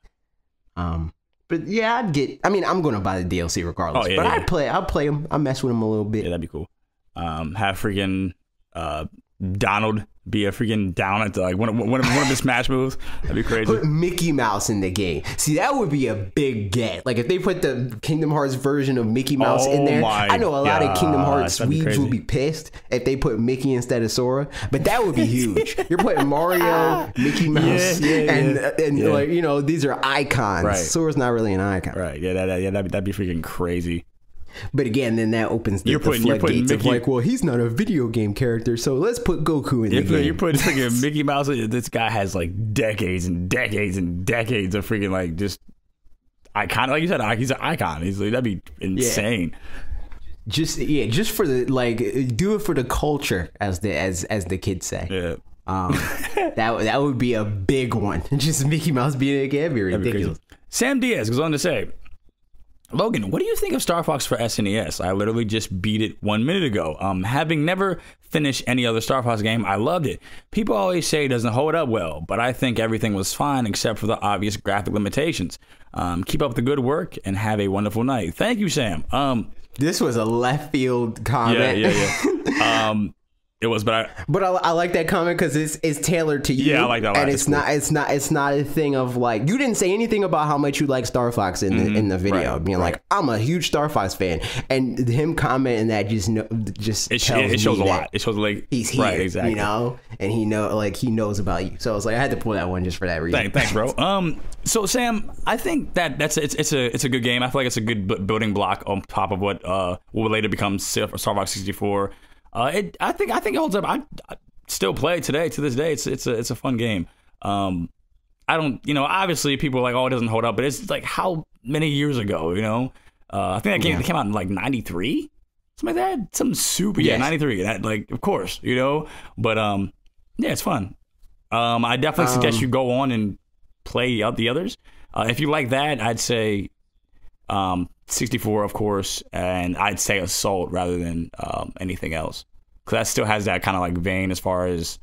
But yeah, I'm gonna buy the DLC regardless. Oh, yeah, but yeah. I'll play him. I'll mess with him a little bit. Yeah, that'd be cool. Have freaking Donald be a freaking down at like one of the Smash moves. That'd be crazy. Put Mickey Mouse in the game. See, that would be a big get. Like if they put the Kingdom Hearts version of Mickey Mouse in there. I know a lot of Kingdom Hearts weebs would be pissed if they put Mickey instead of Sora, but that would be huge. You're putting Mario, Mickey Mouse, and like, you know, these are icons. Right. Sora's not really an icon. Right. Yeah, that'd be freaking crazy. But again, then that opens the floodgates of like, well, he's not a video game character, so let's put Goku in the game. You're putting freaking Mickey Mouse. This guy has like decades and decades and decades of freaking like just icon. Like you said, he's an icon. He's like, that'd be insane. Yeah. Just for the like, do it for the culture, as the kids say. Yeah. That would be a big one. Just Mickey Mouse being a game, be ridiculous. Sam Diaz goes on to say, Logan, what do you think of Star Fox for SNES? I literally just beat it 1 minute ago. Having never finished any other Star Fox game, I loved it. People always say it doesn't hold up well, but I think everything was fine except for the obvious graphic limitations. Keep up the good work and have a wonderful night. Thank you, Sam. This was a left field comment. Yeah. It was, but I like that comment because it's tailored to you. Yeah, I like that. And it's not a thing of like, you didn't say anything about how much you like Star Fox in the video. Right, being like, I'm a huge Star Fox fan, and him commenting that it shows a lot. It shows like he's here, right, exactly. You know, and he knows about you. So I was like, I had to pull that one just for that reason. Thanks, bro. So Sam, I think that it's a good game. I feel like it's a good building block on top of what will later become Star Fox 64. I think it holds up. I still play it today. To this day, it's a fun game. I don't, obviously people are like, oh, it doesn't hold up, but it's like how many years ago, I think that game came out in like 93, something like that. Something super, 93. That, like, of course, but yeah, it's fun. I definitely suggest you go on and play out the others. If you like that, I'd say 64, of course, and I'd say Assault rather than anything else, because that still has that kind of like vein as far as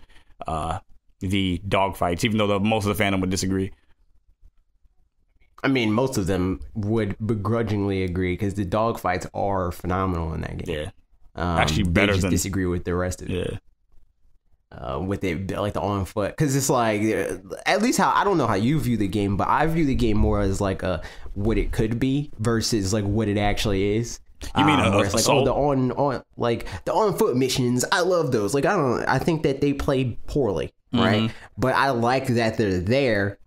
the dogfights, even though most of the fandom would disagree. I mean, most of them would begrudgingly agree because the dogfights are phenomenal in that game. Yeah, actually better than disagree with the rest of it. Yeah. With it like the on foot, because it's like, at least I don't know how you view the game, but I view the game more as like what it could be versus like what it actually is. You mean where it's like, oh, the on foot missions, I love those. Like I think that they play poorly, right? But I like that they're there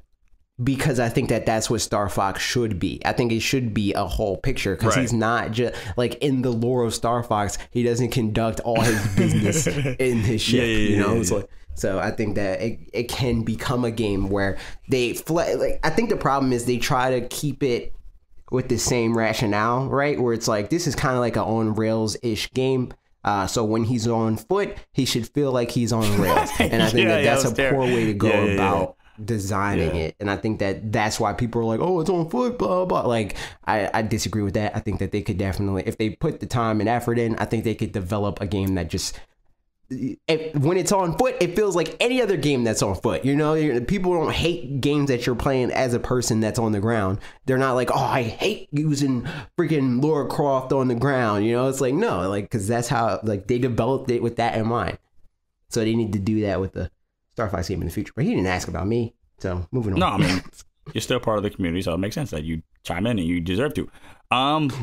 because I think that that's what Star Fox should be. I think it should be a whole picture, because he's not just like in the lore of Star Fox. He doesn't conduct all his business in his ship, So I think that it can become a game where I think the problem is they try to keep it with the same rationale, right? Where it's like, this is kind of like an on rails-ish game. So when he's on foot, he should feel like he's on rails. And I think that's a poor way to go about designing it. And I think that that's why people are like, oh, it's on foot, blah, blah. Like, I disagree with that. I think that they could definitely, if they put the time and effort in, I think they could develop a game that just, when it's on foot, it feels like any other game that's on foot. People don't hate games that you're playing as a person that's on the ground. They're not like, oh, I hate using freaking Lara Croft on the ground. It's like, no, like, because that's how, like, they developed it with that in mind. So they need to do that with the Star Fox game in the future. But he didn't ask about me, so moving on. No, I mean, you're still part of the community, so it makes sense that you chime in and you deserve to.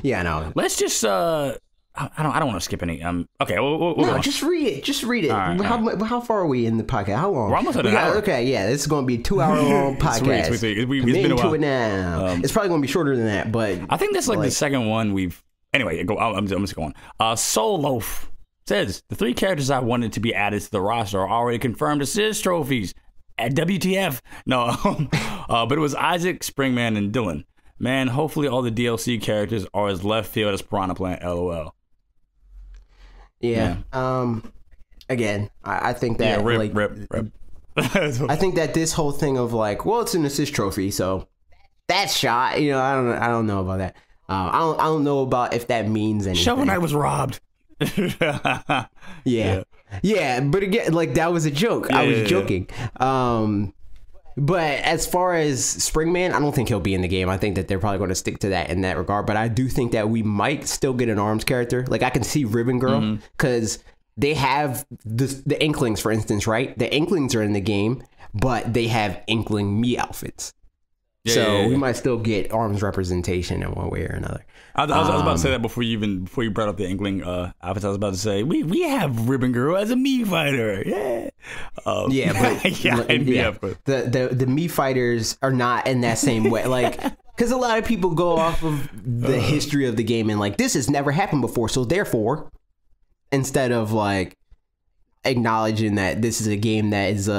Yeah, I know. Let's just I don't want to skip any. Okay, we'll no, just read it. Just read it. Right, how far are we in the podcast? How long? We're almost at an hour. Okay, yeah, this is going to be a 2-hour long podcast. It's been a while. To it now. It's probably going to be shorter than that, but I think that's like the second one we've. Anyway, I'm just going. Soul Loaf says the 3 characters I wanted to be added to the roster are already confirmed as trophies. At WTF? No, but it was Isaac, Springman, and Dylan. Man, hopefully all the DLC characters are as left field as Piranha Plant. LOL. Yeah. Again, I think that rip. I think that this whole thing of like, well, it's an assist trophy, so that's shot. I don't know about that. I don't know about if that means anything. Shovel Knight was robbed. Yeah, but again, like that was a joke. I was joking. But as far as Springman, I don't think he'll be in the game. I think that they're probably going to stick to that in that regard. But I do think that we might still get an ARMS character. Like I can see Ribbon Girl because they have the Inklings, for instance, right? The Inklings are in the game, but they have Inkling me outfits. So we might still get ARMS representation in one way or another. I was about to say that before you brought up the Inkling outfits. I was about to say we have Ribbon Girl as a Mii fighter. But the Mii fighters are not in that same way. Like because a lot of people go off of the history of the game and like this has never happened before. So therefore, instead of like acknowledging that this is a game that is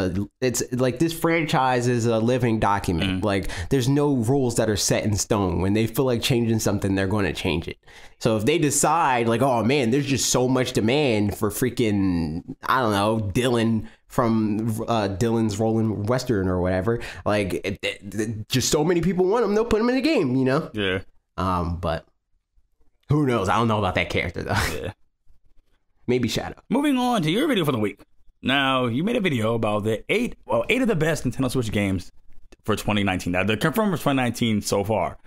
it's like this franchise is a living document. Like there's no rules that are set in stone. When they feel like changing something, they're going to change it. So if they decide like, oh man, there's just so much demand for freaking, I don't know, Dylan from Dylan's Rolling Western or whatever, like just so many people want them, they'll put them in the game, you know? But who knows? I don't know about that character though. Maybe Shadow. Moving on to your video for the week. Now, you made a video about the eight of the best Nintendo Switch games for 2019. Now, the confirmed for 2019 so far.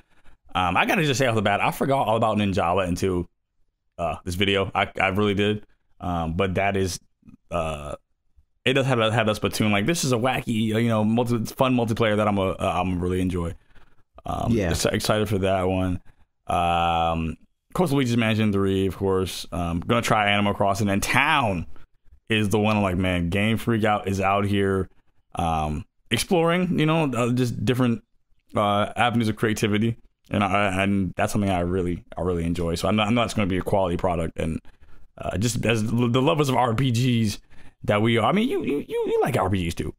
I gotta just say off the bat, I forgot all about Ninjala until this video. I really did. But that is, it does have that Splatoon. Like this is a wacky, fun multiplayer that I'm really enjoy. Excited for that one. Of course, Luigi's Mansion 3, of course. Gonna try Animal Crossing, and Town is the one I'm like, man, Game Freak is out here exploring, just different avenues of creativity, and that's something I really enjoy. So I know it's gonna be a quality product, and just as the lovers of RPGs that we are. I mean, you like RPGs too.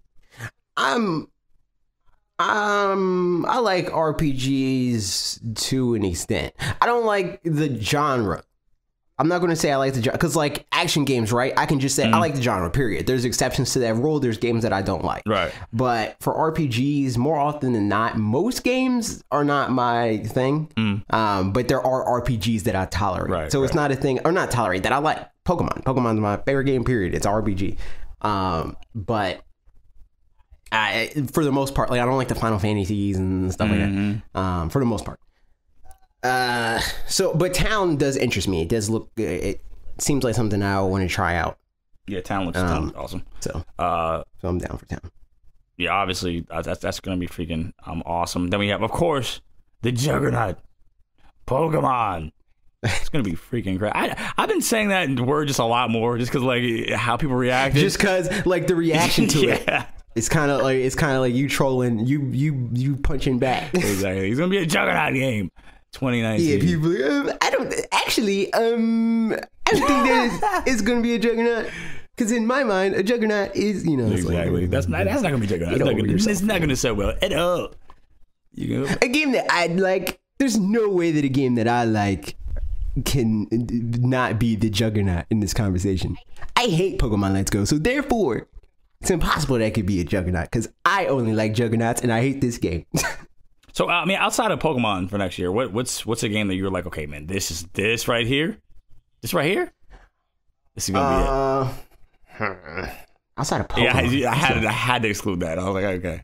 I like RPGs to an extent. I don't like the genre. I'm not going to say I like the genre because like action games, right? I can just say I like the genre, period. There's exceptions to that rule. There's games that I don't like. Right. But for RPGs, more often than not, most games are not my thing. But there are RPGs that I tolerate. Right, so it's not a thing, or not tolerate, that I like. Pokemon's my favorite game, period. It's RPG. But for the most part, like I don't like the Final Fantasies and stuff like that. For the most part. But Town does interest me. It does look. It seems like something I want to try out. Yeah, Town looks awesome. So I'm down for Town. Yeah, obviously that's gonna be freaking awesome. Then we have, of course, the Juggernaut, Pokemon. It's gonna be freaking great. I've been saying that word just a lot more, just because like how people react. Just because like the reaction to it. It's kind of like you trolling, you punching back. Exactly. It's gonna be a Juggernaut game, 2019. Yeah, people. I don't think that it's gonna be a Juggernaut. Because in my mind, a Juggernaut is, exactly. Like, that's not gonna be Juggernaut. It's not gonna sell well at all. A game that I like. There's no way that a game that I like can not be the Juggernaut in this conversation. I hate Pokemon Let's Go, so therefore it's impossible that could be a Juggernaut because I only like Juggernauts and I hate this game. So I mean, outside of Pokemon for next year, what's a game that you're like, okay, man, this right here, this is gonna be it. Outside of Pokemon, yeah, I had to exclude that. I was like, okay.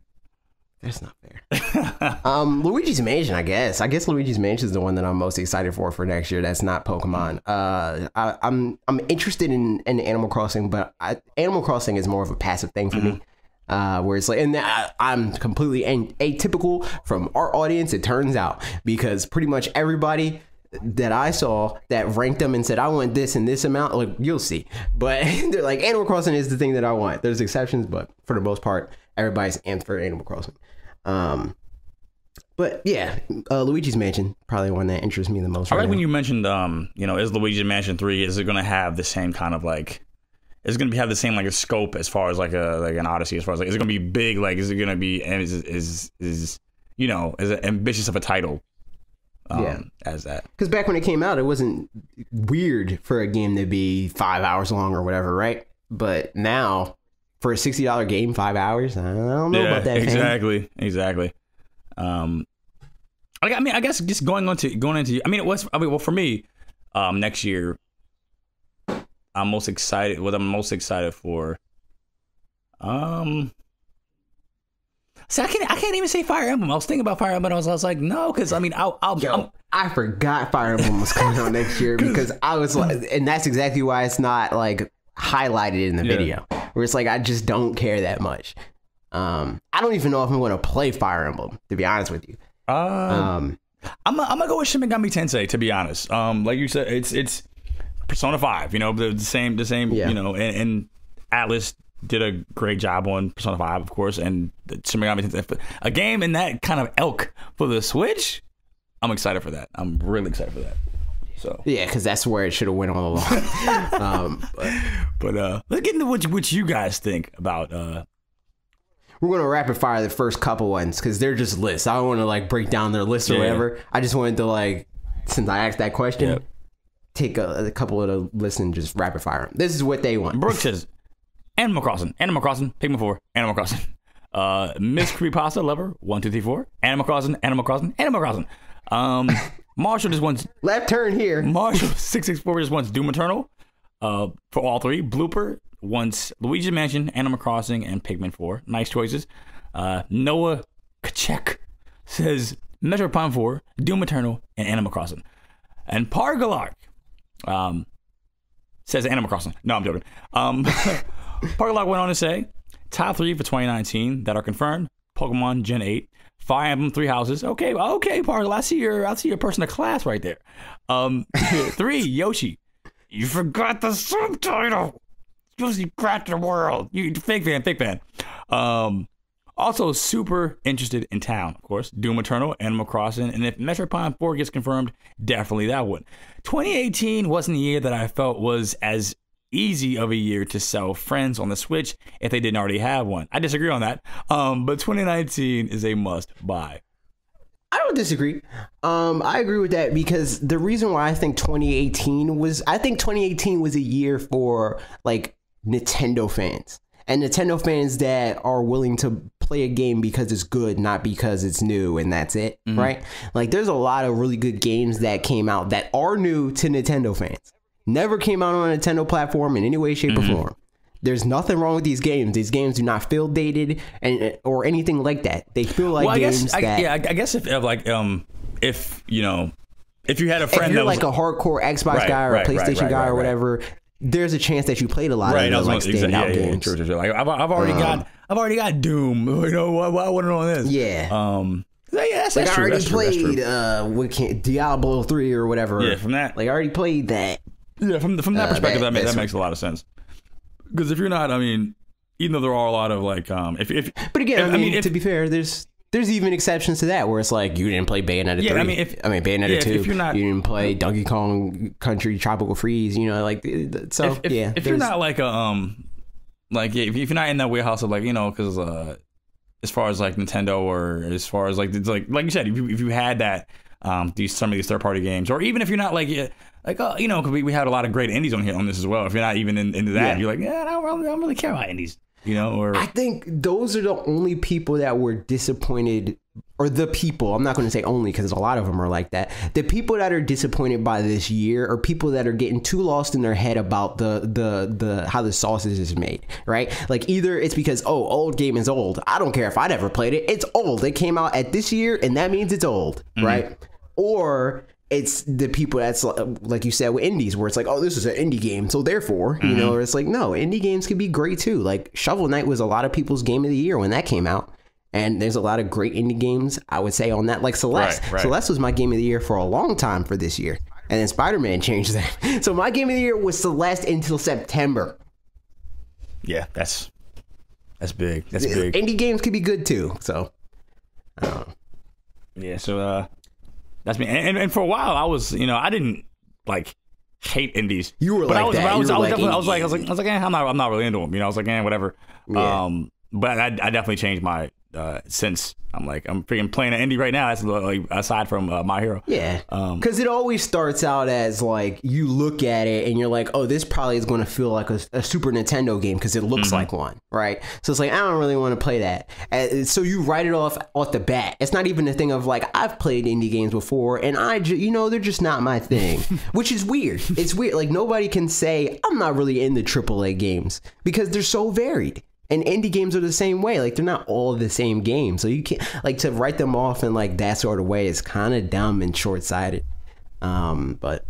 That's not fair. Luigi's Mansion, I guess. Luigi's Mansion is the one that I'm most excited for next year. That's not Pokemon. I'm interested in Animal Crossing, but Animal Crossing is more of a passive thing for me. Where it's like, and I'm completely atypical from our audience, it turns out, because pretty much everybody that I saw that ranked them and said, I want this and this amount, like you'll see. But they're like, Animal Crossing is the thing that I want. There's exceptions, but for the most part, everybody's amped for Animal Crossing. But yeah, Luigi's Mansion, probably one that interests me the most. I like when you mentioned, is Luigi's Mansion 3, is it going to have the same kind of like, is it going to have the same like a scope as far as like an Odyssey, as far as like, is it going to be big? Like, is it going to be, and is it ambitious of a title? As that, because back when it came out, it wasn't weird for a game to be 5 hours long or whatever, right? But now, for a $60 game, 5 hours, I don't know about that. Exactly. I guess just going into. I mean, for me, next year, I'm most excited. What I'm most excited for. See, I can't even say Fire Emblem. I was thinking about Fire Emblem. I was like, no, because I mean, I forgot Fire Emblem was coming out next year because I was like, and that's exactly why it's not like highlighted in the video. Where it's like I just don't care that much. I don't even know if I'm going to play Fire Emblem, to be honest with you. I'm gonna go with Shin Megami Tensei, to be honest. Like you said, it's Persona 5. You know, the same. You know, and Atlas did a great job on Persona 5, of course, and Shin Megami Tensei, a game in that kind of ilk for the Switch. I'm excited for that. I'm really excited for that. So yeah, because that's where it should have went all along. But let's get into what you guys think about. We're gonna rapid fire the first couple ones because they're just lists. I don't want to like break down their list or whatever. I just wanted to like, since I asked that question, take a couple of the lists and just rapid fire them. This is what they want. Brooke says, Animal Crossing, Pikmin 4, Animal Crossing. Miss Creepypasta Lover 1 2 3 4, Animal Crossing. Marshall just wants left turn here. Marshall 664 just wants Doom Eternal. For all three. Blooper wants Luigi Mansion, Animal Crossing, and Pikmin 4. Nice choices. Noah Kachek says Metroid Prime 4, Doom Eternal, and Animal Crossing. And Pargalark says Animal Crossing. No, I'm joking. Pargalark went on to say top 3 for 2019 that are confirmed: Pokemon Gen 8, Fire Emblem 3 Houses. Okay, Pargalark. I see your person of class right there. 3, Yoshi. You forgot the subtitle. Yoshi cracked the world. You fake fan. Also super interested in Town, of course. Doom Eternal, Animal Crossing, and if Metroid Prime 4 gets confirmed, definitely that one. 2018 wasn't a year that I felt was as easy of a year to sell friends on the Switch if they didn't already have one. I disagree on that. But 2019 is a must buy. I don't disagree. I agree with that because the reason why I think 2018 was a year for like Nintendo fans and Nintendo fans that are willing to play a game because it's good, not because it's new and that's it, right? Like there's a lot of really good games that came out that are new to Nintendo fans. Never came out on a Nintendo platform in any way, shape, or form. There's nothing wrong with these games. These games do not feel dated or anything like that. They feel like I games I guess if you know, if you had a friend if you're that was like a hardcore Xbox guy or a PlayStation guy or whatever, there's a chance that you played a lot of those like standout games. True. Like I've already got Doom. You know, why wouldn't I know this? Yeah. That's like true. I already played Diablo 3 or whatever. Yeah, from that. Like I already played that. Yeah, from that perspective, that makes a lot of sense. Because if you're not, I mean, even though there are a lot of like, but again, I mean, to be fair, there's even exceptions to that where it's like you didn't play Bayonetta 3. Bayonetta 2. If you're not, you didn't play Donkey Kong Country Tropical Freeze. You know, like so. If you're not like if you're not in that wheelhouse of like, you know, because as far as like Nintendo or as far as like you said, if you had that some of these third party games, or even if you're not like you know, because we had a lot of great indies on this as well. If you're not even into that, you're like, I don't really care about indies, you know. Or I think those are the only people that were disappointed, or the people. I'm not going to say only because a lot of them are like that. The people that are disappointed by this year are people that are getting too lost in their head about the how the sausage is made, right? Like either it's because old game is old. I don't care if I never played it. It's old. It came out at this year, and that means it's old, right? Or it's the people that's like you said with indies where it's like, this is an indie game, so therefore, you know, it's like, no, indie games can be great too. Like Shovel Knight was a lot of people's game of the year when that came out. And there's a lot of great indie games, I would say, on that, like Celeste. Right. Celeste was my game of the year for a long time for this year. And then Spider-Man changed that. So my game of the year was Celeste until September. Yeah, that's big. That's big. Indie games could be good too. So, I don't know. Yeah, so that's me. And for a while, I was, you know, I didn't like hate indies. You were like that. I was like, I'm not really into them. You know, I was like, whatever. Yeah. But I definitely changed my since I'm freaking playing an indie right now. That's like aside from My Hero. Yeah, because it always starts out as like you look at it and you're like, oh, this probably is going to feel like a Super Nintendo game because it looks like one, right? So it's like I don't really want to play that. So you write it off the bat. It's not even a thing of like I've played indie games before and they're just not my thing, which is weird. It's weird. Like nobody can say I'm not really into AAA games because they're so varied. And indie games are the same way. Like they're not all the same game. So you can't like to write them off in like that sort of way is kind of dumb and short-sighted. But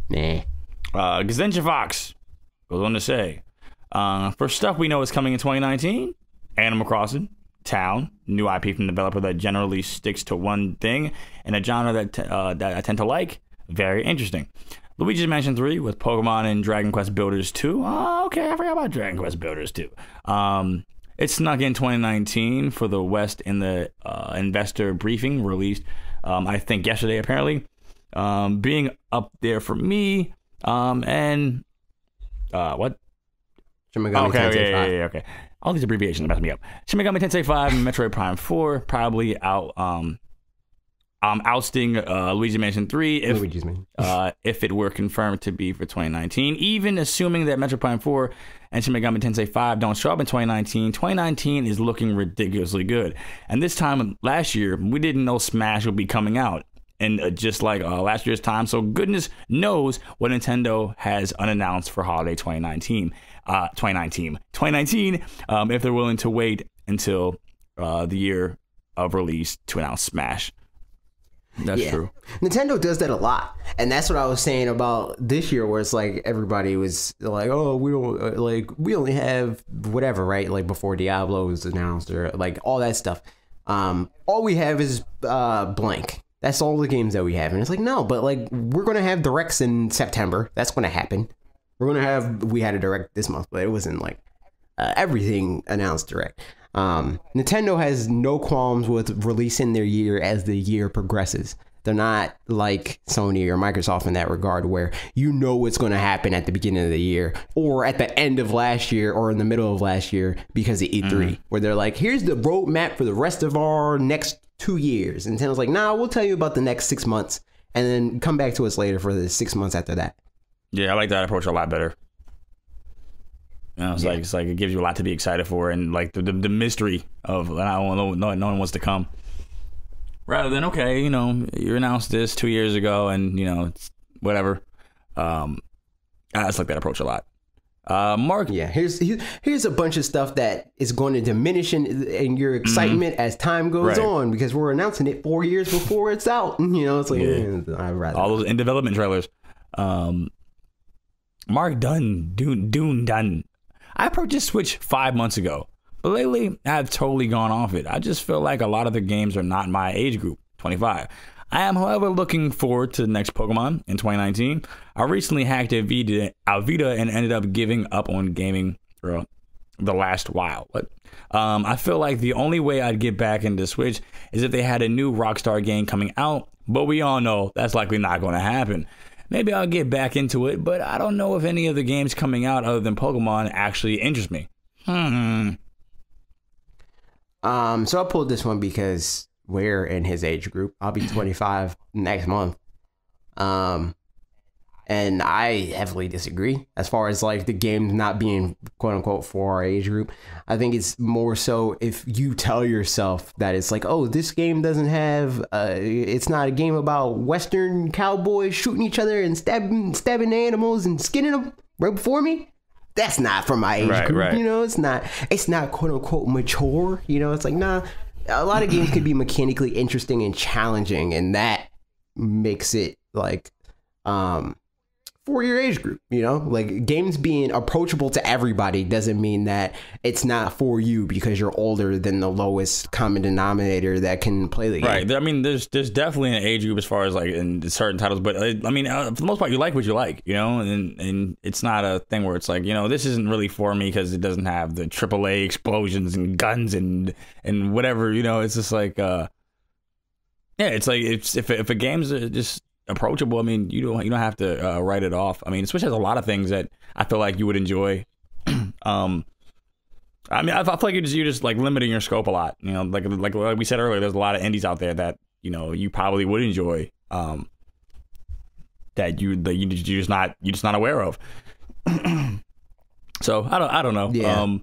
nah. Gazenja Fox goes on to say, for stuff we know is coming in 2019, Animal Crossing, Town, new IP from the developer that generally sticks to one thing and a genre that I tend to like. Very interesting. Luigi's Mansion 3 with Pokemon and Dragon Quest Builders 2. Oh, okay, I forgot about Dragon Quest Builders 2. It snuck in 2019 for the West in the investor briefing released, I think, yesterday, apparently. Being up there for me. And what? Shin Megami Tensei 5. Yeah, okay. All these abbreviations mess me up. Shin Megami Tensei 5 and Metroid Prime 4 probably ousting Luigi's Mansion 3 if it were confirmed to be for 2019. Even assuming that Metroid Prime 4 and Shin Megami Tensei 5 don't show up in 2019, 2019 is looking ridiculously good. And this time last year, we didn't know Smash would be coming out. And just like last year's time, so goodness knows what Nintendo has unannounced for holiday 2019. 2019, if they're willing to wait until the year of release to announce Smash. That's true. Nintendo does that a lot, and that's what I was saying about this year, where it's like everybody was like, "Oh, we don't we only have whatever, right?" Like before Diablo was announced, or like all that stuff. All we have is blank. That's all the games that we have, and it's like no, but like we're gonna have directs in September. That's gonna happen. We had a direct this month, but it wasn't like everything announced direct. Nintendo has no qualms with releasing their year as the year progresses. They're not like Sony or Microsoft in that regard, where you know what's going to happen at the beginning of the year or at the end of last year or in the middle of last year because of E3, where they're like, here's the roadmap for the rest of our next 2 years. And Nintendo's like, nah, we'll tell you about the next 6 months and then come back to us later for the 6 months after that. Yeah, I like that approach a lot better. You know, it's like it gives you a lot to be excited for, and like the mystery of no one wants to come. Rather than you announced this 2 years ago, and it's whatever. I just like that approach a lot. Mark, here's a bunch of stuff that is going to diminish in your excitement as time goes on, because we're announcing it 4 years before it's out. It's like I'd rather all those in development trailers. Mark Dune. I purchased Switch 5 months ago, but lately I've totally gone off it. I just feel like a lot of the games are not my age group, 25. I am, however, looking forward to the next Pokemon in 2019. I recently hacked Alvita and ended up giving up on gaming for the last while. But I feel like the only way I'd get back into Switch is if they had a new Rockstar game coming out, but we all know that's likely not going to happen. Maybe I'll get back into it, but I don't know if any of the games coming out other than Pokemon actually interest me. So I pulled this one because we're in his age group. I'll be 25 next month. And I heavily disagree as far as like the game not being quote unquote for our age group. I think it's more so if you tell yourself that it's like, oh, this game doesn't have, it's not a game about Western cowboys shooting each other and stabbing animals and skinning them right before me. That's not for my age group. Right. It's not quote unquote mature. It's like, nah, a lot of games can be mechanically interesting and challenging, and that makes it like, for your age group, like games being approachable to everybody doesn't mean that it's not for you because you're older than the lowest common denominator that can play the game. Right. I mean, there's definitely an age group as far as like in certain titles, but I mean, for the most part, you like what you like, and it's not a thing where it's like, this isn't really for me because it doesn't have the AAA explosions and guns and whatever, it's just like, it's like if a game's just approachable, I mean, you don't have to write it off. I mean, Switch has a lot of things that I feel like you would enjoy. I mean, I feel like you're just like limiting your scope a lot. You know, like we said earlier, there's a lot of indies out there that you probably would enjoy. That you're just not aware of. So I don't know. Yeah.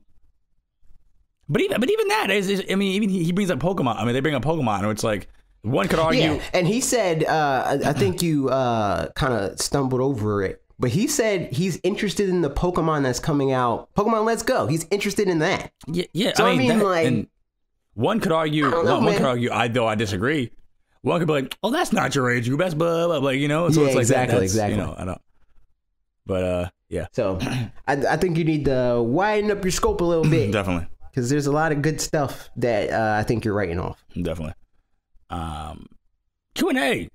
But even that is I mean, even he brings up Pokemon. I mean, they bring up Pokemon, and it's like one could argue. Yeah, and he said, I think you kind of stumbled over it, but he said he's interested in the Pokemon that's coming out. Pokemon Let's Go. He's interested in that. Yeah. So I mean like, one could argue. One could argue. I disagree. One could be like, oh, that's not your age group. That's blah blah. Like so it's like exactly, that. exactly. I don't. But yeah. So I think you need to widen up your scope a little bit. Definitely. Because there's a lot of good stuff that I think you're writing off. Definitely. Q&A.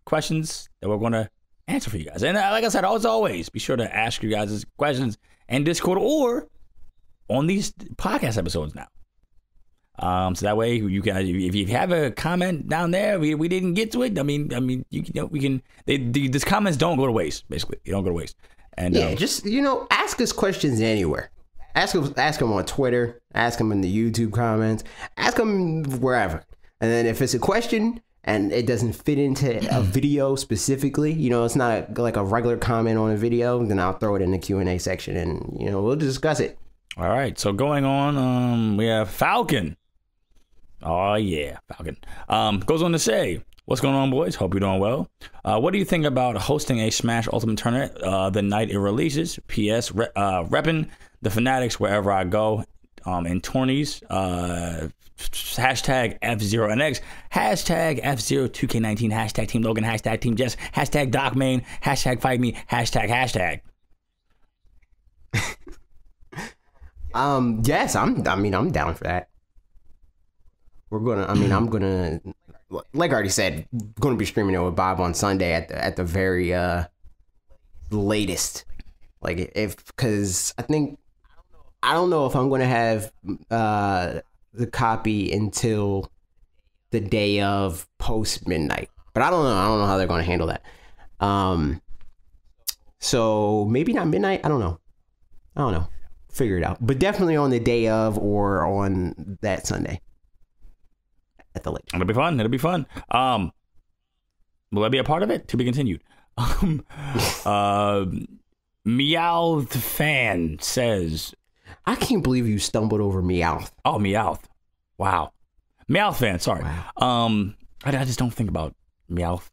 Questions that we're going to answer for you guys. And like I said, as always, be sure to ask you guys questions in Discord or on these podcast episodes now. So that way you guys, if you have a comment down there, we didn't get to it. I mean, we can. These comments don't go to waste. Basically, they don't go to waste. And yeah, just ask us questions anywhere. Ask them on Twitter. Ask them in the YouTube comments. Ask them wherever. And then if it's a question and it doesn't fit into a video specifically, it's not like a regular comment on a video, then I'll throw it in the Q&A section and we'll discuss it. All right. So going on, we have Falcon. Oh yeah, Falcon. Goes on to say, what's going on, boys? Hope you're doing well. What do you think about hosting a Smash Ultimate Tournament the night it releases? P.S. Repping the Fanatics wherever I go. In tourneys. Hashtag F0NX. Hashtag F02K19. Hashtag Team Logan. Hashtag Team Jess. Hashtag Doc Main. Hashtag Fight Me. Hashtag. Yes, I'm down for that. I'm gonna, like I already said, gonna be streaming it with Bob on Sunday at the very latest. Like because I don't know if I'm gonna have the copy until the day of post midnight, but I don't know how they're gonna handle that. So maybe not midnight. I don't know. Figure it out, but definitely on the day of or on that Sunday. At the lake. It'll be fun. Will I be a part of it? To be continued. Meowth fan says, I can't believe you stumbled over Meowth. Oh, Meowth. Wow. Meowth fan, sorry. Wow. I just don't think about Meowth.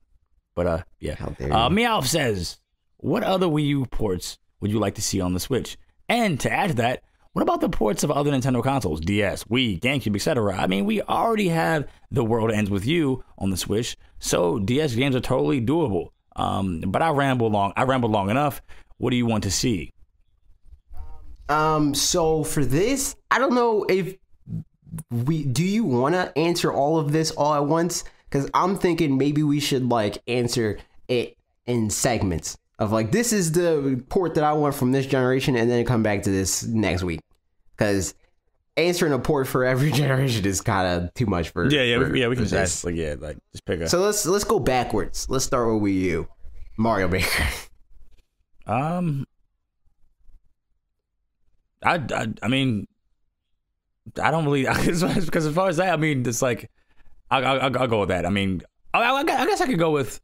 But yeah. How dare you. Meowth says, what other Wii U ports would you like to see on the Switch? And to add to that, what about the ports of other Nintendo consoles, DS, Wii, GameCube, etc.? I mean, we already have The World Ends With You on the Switch, so DS games are totally doable. But I rambled long enough. What do you want to see? So for this, I don't know if do you want to answer all of this all at once? Because I'm thinking maybe we should answer it in segments. Of this is the port that I want from this generation, and then come back to this next week. Because answering a port for every generation is kind of too much for. We can just just pick a. So let's go backwards. Let's start with Wii U, Mario Maker. I mean, I don't really because as far as that, I mean, it's I'll go with that. I mean, I guess I could go with.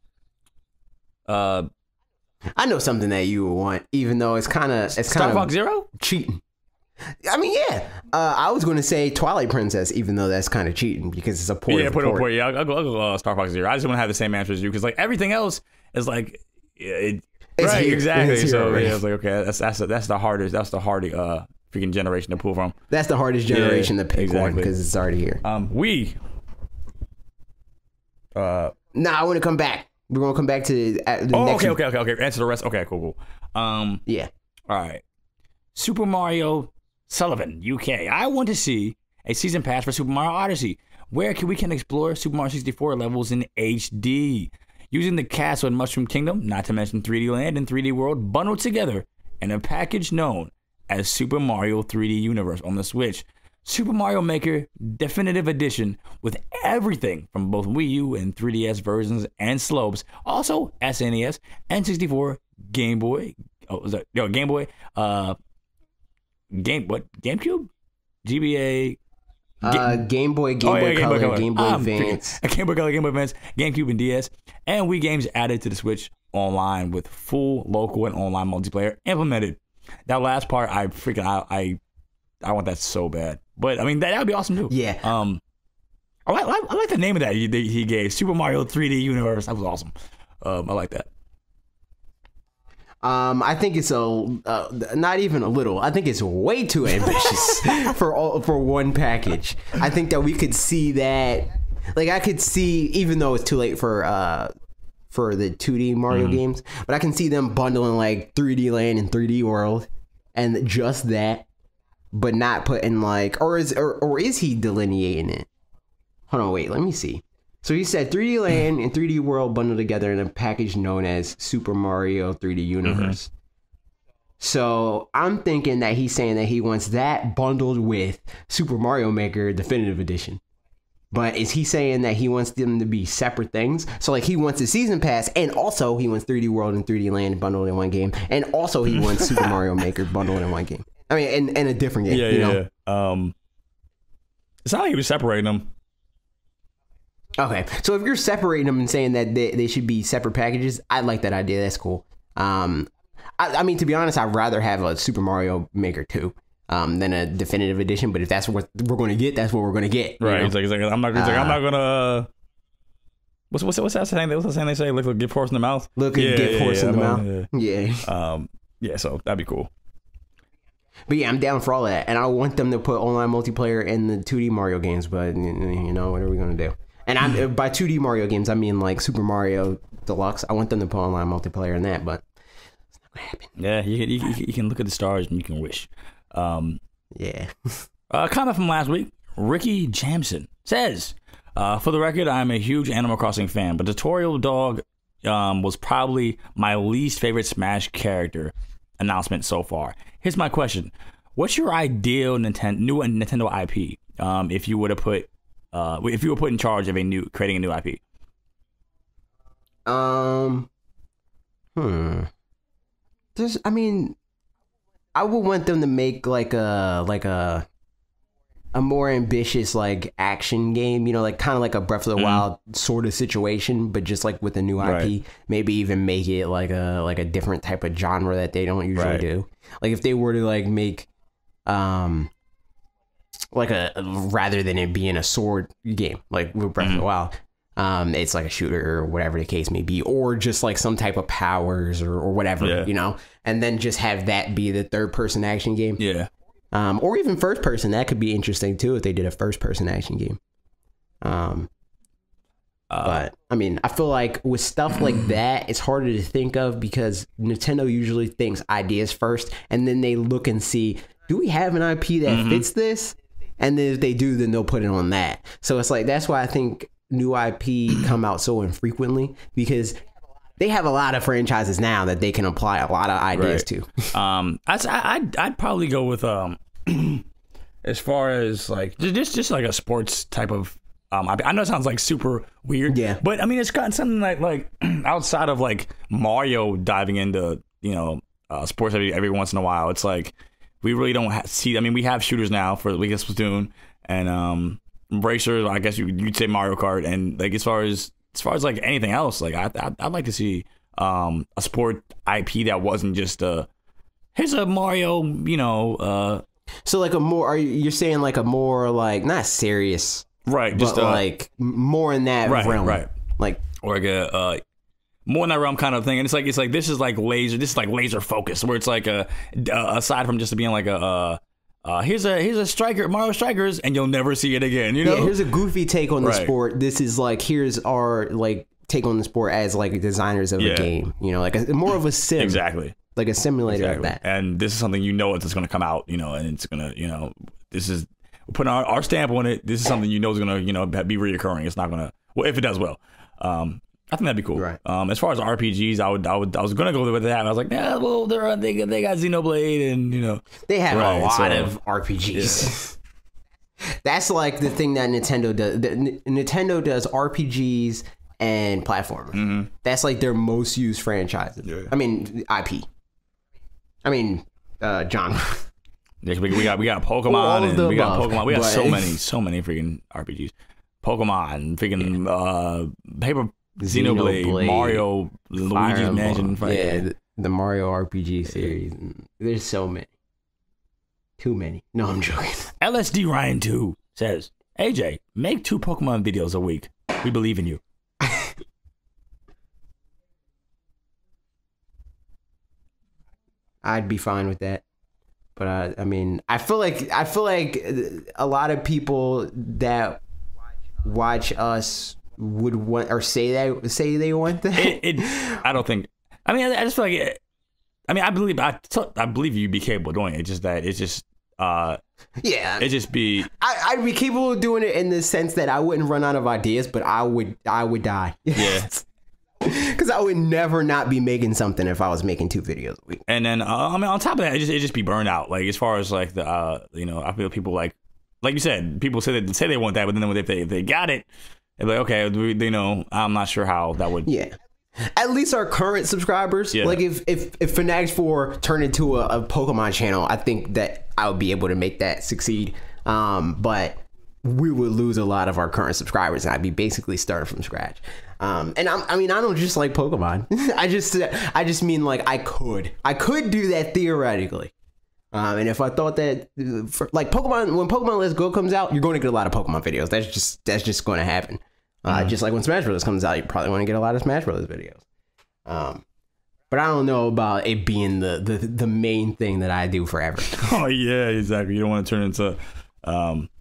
I know something that you would want, even though it's kind of Star Fox Zero cheating. I mean, yeah. I was going to say Twilight Princess, even though that's kind of cheating because it's a port. Yeah, port. Yeah, I'll go Star Fox Zero. I just want to have the same answer as you because everything else is right, exactly. So yeah, I was okay, that's the hardest. That's the hardest freaking generation to pull from. That's the hardest generation to pick one because it's already here. I want to come back. We're gonna come back to the next. Okay. Answer the rest. Okay, cool. Yeah. All right. Super Mario Sullivan, UK. I want to see a season pass for Super Mario Odyssey, where we can explore Super Mario 64 levels in HD, using the castle in Mushroom Kingdom, not to mention 3D Land and 3D World bundled together in a package known as Super Mario 3D Universe on the Switch. Super Mario Maker Definitive Edition with everything from both Wii U and 3DS versions and slopes. Also SNES, N64, Game Boy. Game Boy. GameCube, GBA. Game Boy, Game Boy Color, Game Boy Advance. Game Boy Color, Game Boy Advance, GameCube, and DS. And Wii games added to the Switch Online with full local and online multiplayer implemented. That last part, I want that so bad. But I mean, that would be awesome too. Yeah. I like the name of that he gave, Super Mario 3D Universe. That was awesome. I like that. I think it's not even a little. I think it's way too ambitious for one package. I think that we could see that. Like I could see, even though it's too late for the 2D Mario games, but I can see them bundling like 3D Land and 3D World, and just that, but not putting like, or is he delineating it? Hold on, wait, let me see. So he said 3D Land and 3D World bundled together in a package known as Super Mario 3D Universe. So I'm thinking that he's saying that he wants that bundled with Super Mario Maker Definitive Edition. But is he saying that he wants them to be separate things? So like he wants the season pass, and also he wants 3D World and 3D Land bundled in one game, and also he wants Super Mario Maker bundled in one game. I mean, in a different game. Yeah. It's not like he was separating them. Okay, so if you're separating them and saying that they should be separate packages, I like that idea. That's cool. I mean, to be honest, I'd rather have a Super Mario Maker 2 than a definitive edition. But if that's what we're going to get, that's what we're going to get. Right. He's like, I'm not gonna. What's that saying? What's that saying they say? Look a gift horse in the mouth. Look a gift horse in the mouth. Yeah. Yeah. So that'd be cool. But yeah, I'm down for all of that, and I want them to put online multiplayer in the 2D Mario games. But you know, what are we going to do? And by 2D Mario games, I mean like Super Mario Deluxe. I want them to put online multiplayer in that, but it's not gonna happen. Yeah, you can look at the stars and you can wish. Yeah. Comment from last week. Ricky Jamson says, for the record, I'm a huge Animal Crossing fan, but Tutorial Dog was probably my least favorite Smash character announcement so far. Here's my question. What's your ideal new Nintendo IP if you were put in charge of creating a new IP? I mean, I would want them to make like a more ambitious like action game, you know, like kind of like a Breath of the Wild sort of situation, but just like with a new IP. Right. Maybe even make it like a different type of genre that they don't usually do. Like if they were to like make like rather than it being a sword game like with Breath of the Wild, it's like a shooter or whatever the case may be, or just like some type of powers or whatever, you know, and then just have that be the third person action game. Or even first person. That could be interesting too if they did a first person action game. But I mean, I feel like with stuff like that, it's harder to think of because Nintendo usually thinks ideas first, and then they look and see, do we have an IP that fits this? And then if they do, then they'll put it on that. So it's like, that's why I think new IP come out so infrequently, because they have a lot of franchises now that they can apply a lot of ideas to. I'd probably go with as far as like just like a sports type of I know it sounds like super weird, but I mean it's got something like outside of like Mario diving into sports every once in a while. It's like we really don't see. I mean, we have shooters now for we get Splatoon and racers. I guess you'd say Mario Kart, and like as far as like anything else, like I'd like to see a sport IP that wasn't just here's a Mario, so like you're saying like a more like not serious, right? Just but like more in that realm, right? Like or like a more in that realm kind of thing. And it's like this is like laser focus, where it's like aside from just being like here's a striker, Mario Strikers, and you'll never see it again. You know, here's a goofy take on the sport. This is like here's our like take on the sport as like designers of the game. You know, like more of a sim, exactly, like a simulator of that. And this is something it's going to come out. And it's going to this is putting our stamp on it. This is something is going to be reoccurring. It's not going to if it does well. I think that'd be cool. Right. As far as RPGs, I was gonna go with that. I was like, yeah, well, they got Xenoblade, and they have a lot of RPGs. Yeah. That's like the thing that Nintendo does. Nintendo does RPGs and platformers. That's like their most used franchises. Yeah. I mean, IP. I mean, genre. We got Pokemon All of and the we got above, Pokemon. We got but- so many freaking RPGs. Pokemon, freaking Paper Xenoblade, Mario, Luigi's Mansion. Yeah, the Mario RPG series. There's so many. Too many. No, I'm joking. LSD Ryan 2 says, AJ, make 2 Pokemon videos a week. We believe in you. I'd be fine with that. But I mean, I feel like a lot of people that watch us would want or say they want that. I don't think. I mean, I just feel like. I mean, I believe you'd be capable of doing it. It's just that it's just. Yeah, it just be. I'd be capable of doing it in the sense that I wouldn't run out of ideas, but I would die. Yeah. Because I would never not be making something if I was making 2 videos a week. And then, I mean, on top of that, it just be burned out. Like, as far as like the, I feel people like you said, people say they want that, but then if they got it, they're like, okay, I'm not sure how that would. Yeah. At least our current subscribers, like if Fanatics 4 turned into a Pokemon channel, I think that I would be able to make that succeed. But we would lose a lot of our current subscribers, and I'd be basically starting from scratch. And I mean, I don't just like Pokemon. I just mean like I could do that theoretically. And if I thought that like Pokemon, when Pokemon Let's Go comes out, you're going to get a lot of Pokemon videos. That's just going to happen. Just like when Smash Bros comes out, you probably want to get a lot of Smash Bros videos. But I don't know about it being the main thing that I do forever. Oh yeah, exactly. You don't want to turn into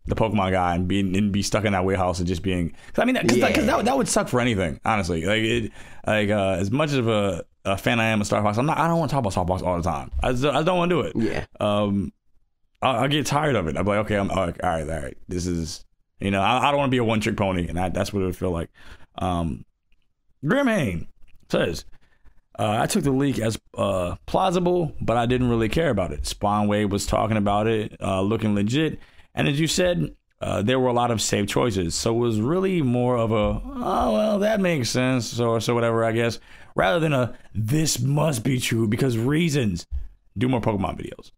the Pokemon guy and be stuck in that warehouse and just being. Cause I mean, because that would suck for anything, honestly. Like as much of a fan I am of Star Fox, I don't want to talk about Star Fox all the time. I don't want to do it. Yeah. I'll get tired of it. I'm like, okay, all right. This is, I don't want to be a one trick pony, and that's what it would feel like. Grimhane says, I took the leak as plausible, but I didn't really care about it. Spawnwave was talking about it, looking legit. And as you said, there were a lot of safe choices. So it was really more of a, oh, well, that makes sense, or so whatever, I guess, rather than a, this must be true because reasons. Do more Pokemon videos.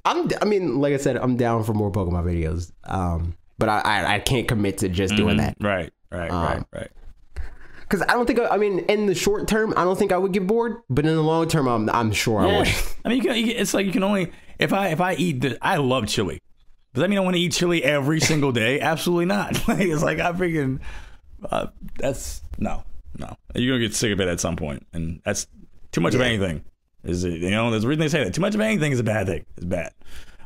I mean, like I said, I'm down for more Pokemon videos. But I can't commit to just doing that. Right. Because I don't think, in the short term, I don't think I would get bored. But in the long term, I'm sure I would. I mean, it's like you can only, if I eat this, I love chili. Does that mean I want to eat chili every single day? Absolutely not. Like, it's like I freaking, that's, no. You're going to get sick of it at some point. And that's too much of anything. There's a reason they say that. Too much of anything is a bad thing. It's bad.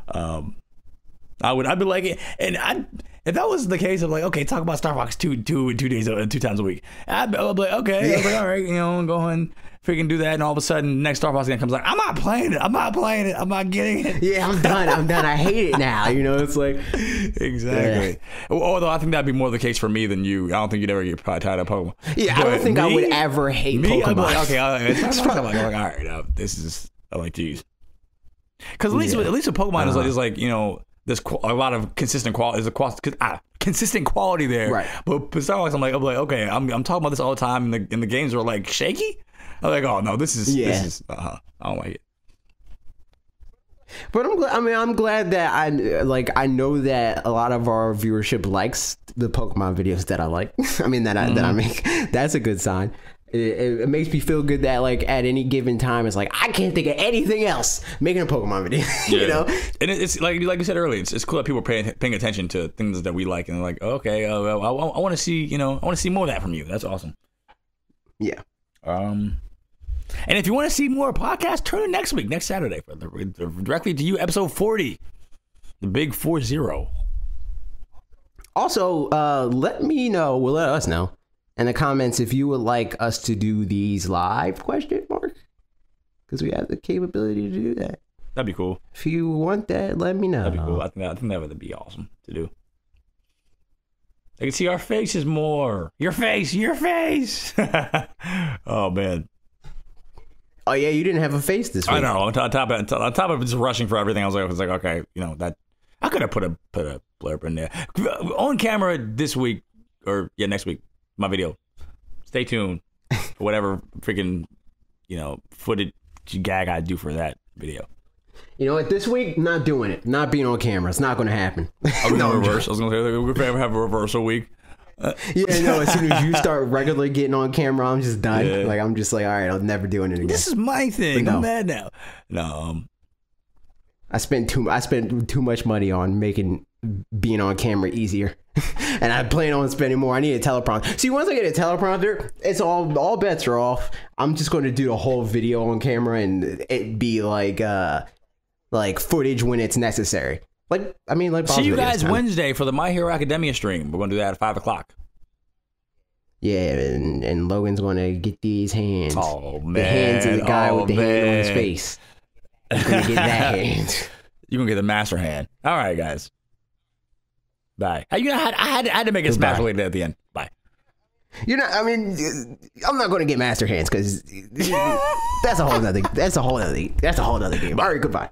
I'd be like, if that was the case of like, okay, talk about Star Fox two times a week, I'd be like, okay, I was like, all right, go and freaking do that, and all of a sudden, next Star Fox game comes like, I'm not playing it, I'm not getting it. Yeah, I'm done. I hate it now. It's like exactly. Yeah. Although I think that'd be more the case for me than you. I don't think you'd ever get tired of Pokemon. Yeah, but I don't think I would ever hate Pokemon. I'd be like, okay, I'm like, all right, this is, I like these. Because at least with Pokemon is like there's a lot of consistent quality. There's consistent quality there. Right. But Star Wars, I'm like, okay, I'm talking about this all the time, and the games are like shaky. I'm like, oh no, this is I don't like it. But I'm glad that I know that a lot of our viewership likes the Pokemon videos that I like. that I make. That's a good sign. It makes me feel good that like at any given time it's like I can't think of anything else making a Pokemon video. And it's like you said earlier, it's cool that people are paying attention to things that we like, and they're like, okay, I want to see more of that from you. That's awesome. Yeah. And if you want to see more podcasts, tune in next week, next Saturday, for directly to you, episode 40, the big 40. Also, let us know in the comments if you would like us to do these live ? Because we have the capability to do that. That'd be cool. If you want that, let me know. That'd be cool. I think that would be awesome to do. I can see our faces more. Your face. Oh man. Oh yeah, you didn't have a face this week. I know. On top of just rushing for everything, I was like, okay, that I could have put a blurb in there on camera this week or next week. My video. Stay tuned for whatever freaking footage gag I do for that video. You know what? This week, not doing it. Not being on camera. It's not going to happen. Are we gonna reverse? I was gonna say we're gonna have a reversal week. Yeah, no. As soon as you start regularly getting on camera, I'm just done. Yeah. Like I'm just like, all right, I'm never doing it again. This is my thing. No. I'm mad now. No. I spent too much money on making being on camera easier, and I plan on spending more. I need a teleprompter. See, once I get a teleprompter, it's all bets are off. I'm just going to do the whole video on camera, and it be like footage when it's necessary. Like see you guys Wednesday for the My Hero Academia stream. We're going to do that at 5 o'clock. Yeah, and Logan's going to get these hands. Oh man, the hands of the guy with the hand on his face. He's going to get that hand. You're going to get the master hand. All right, guys. Bye. I had to make it smash related at the end. Bye. I'm not going to get master hands because that's a whole other game. All right, goodbye.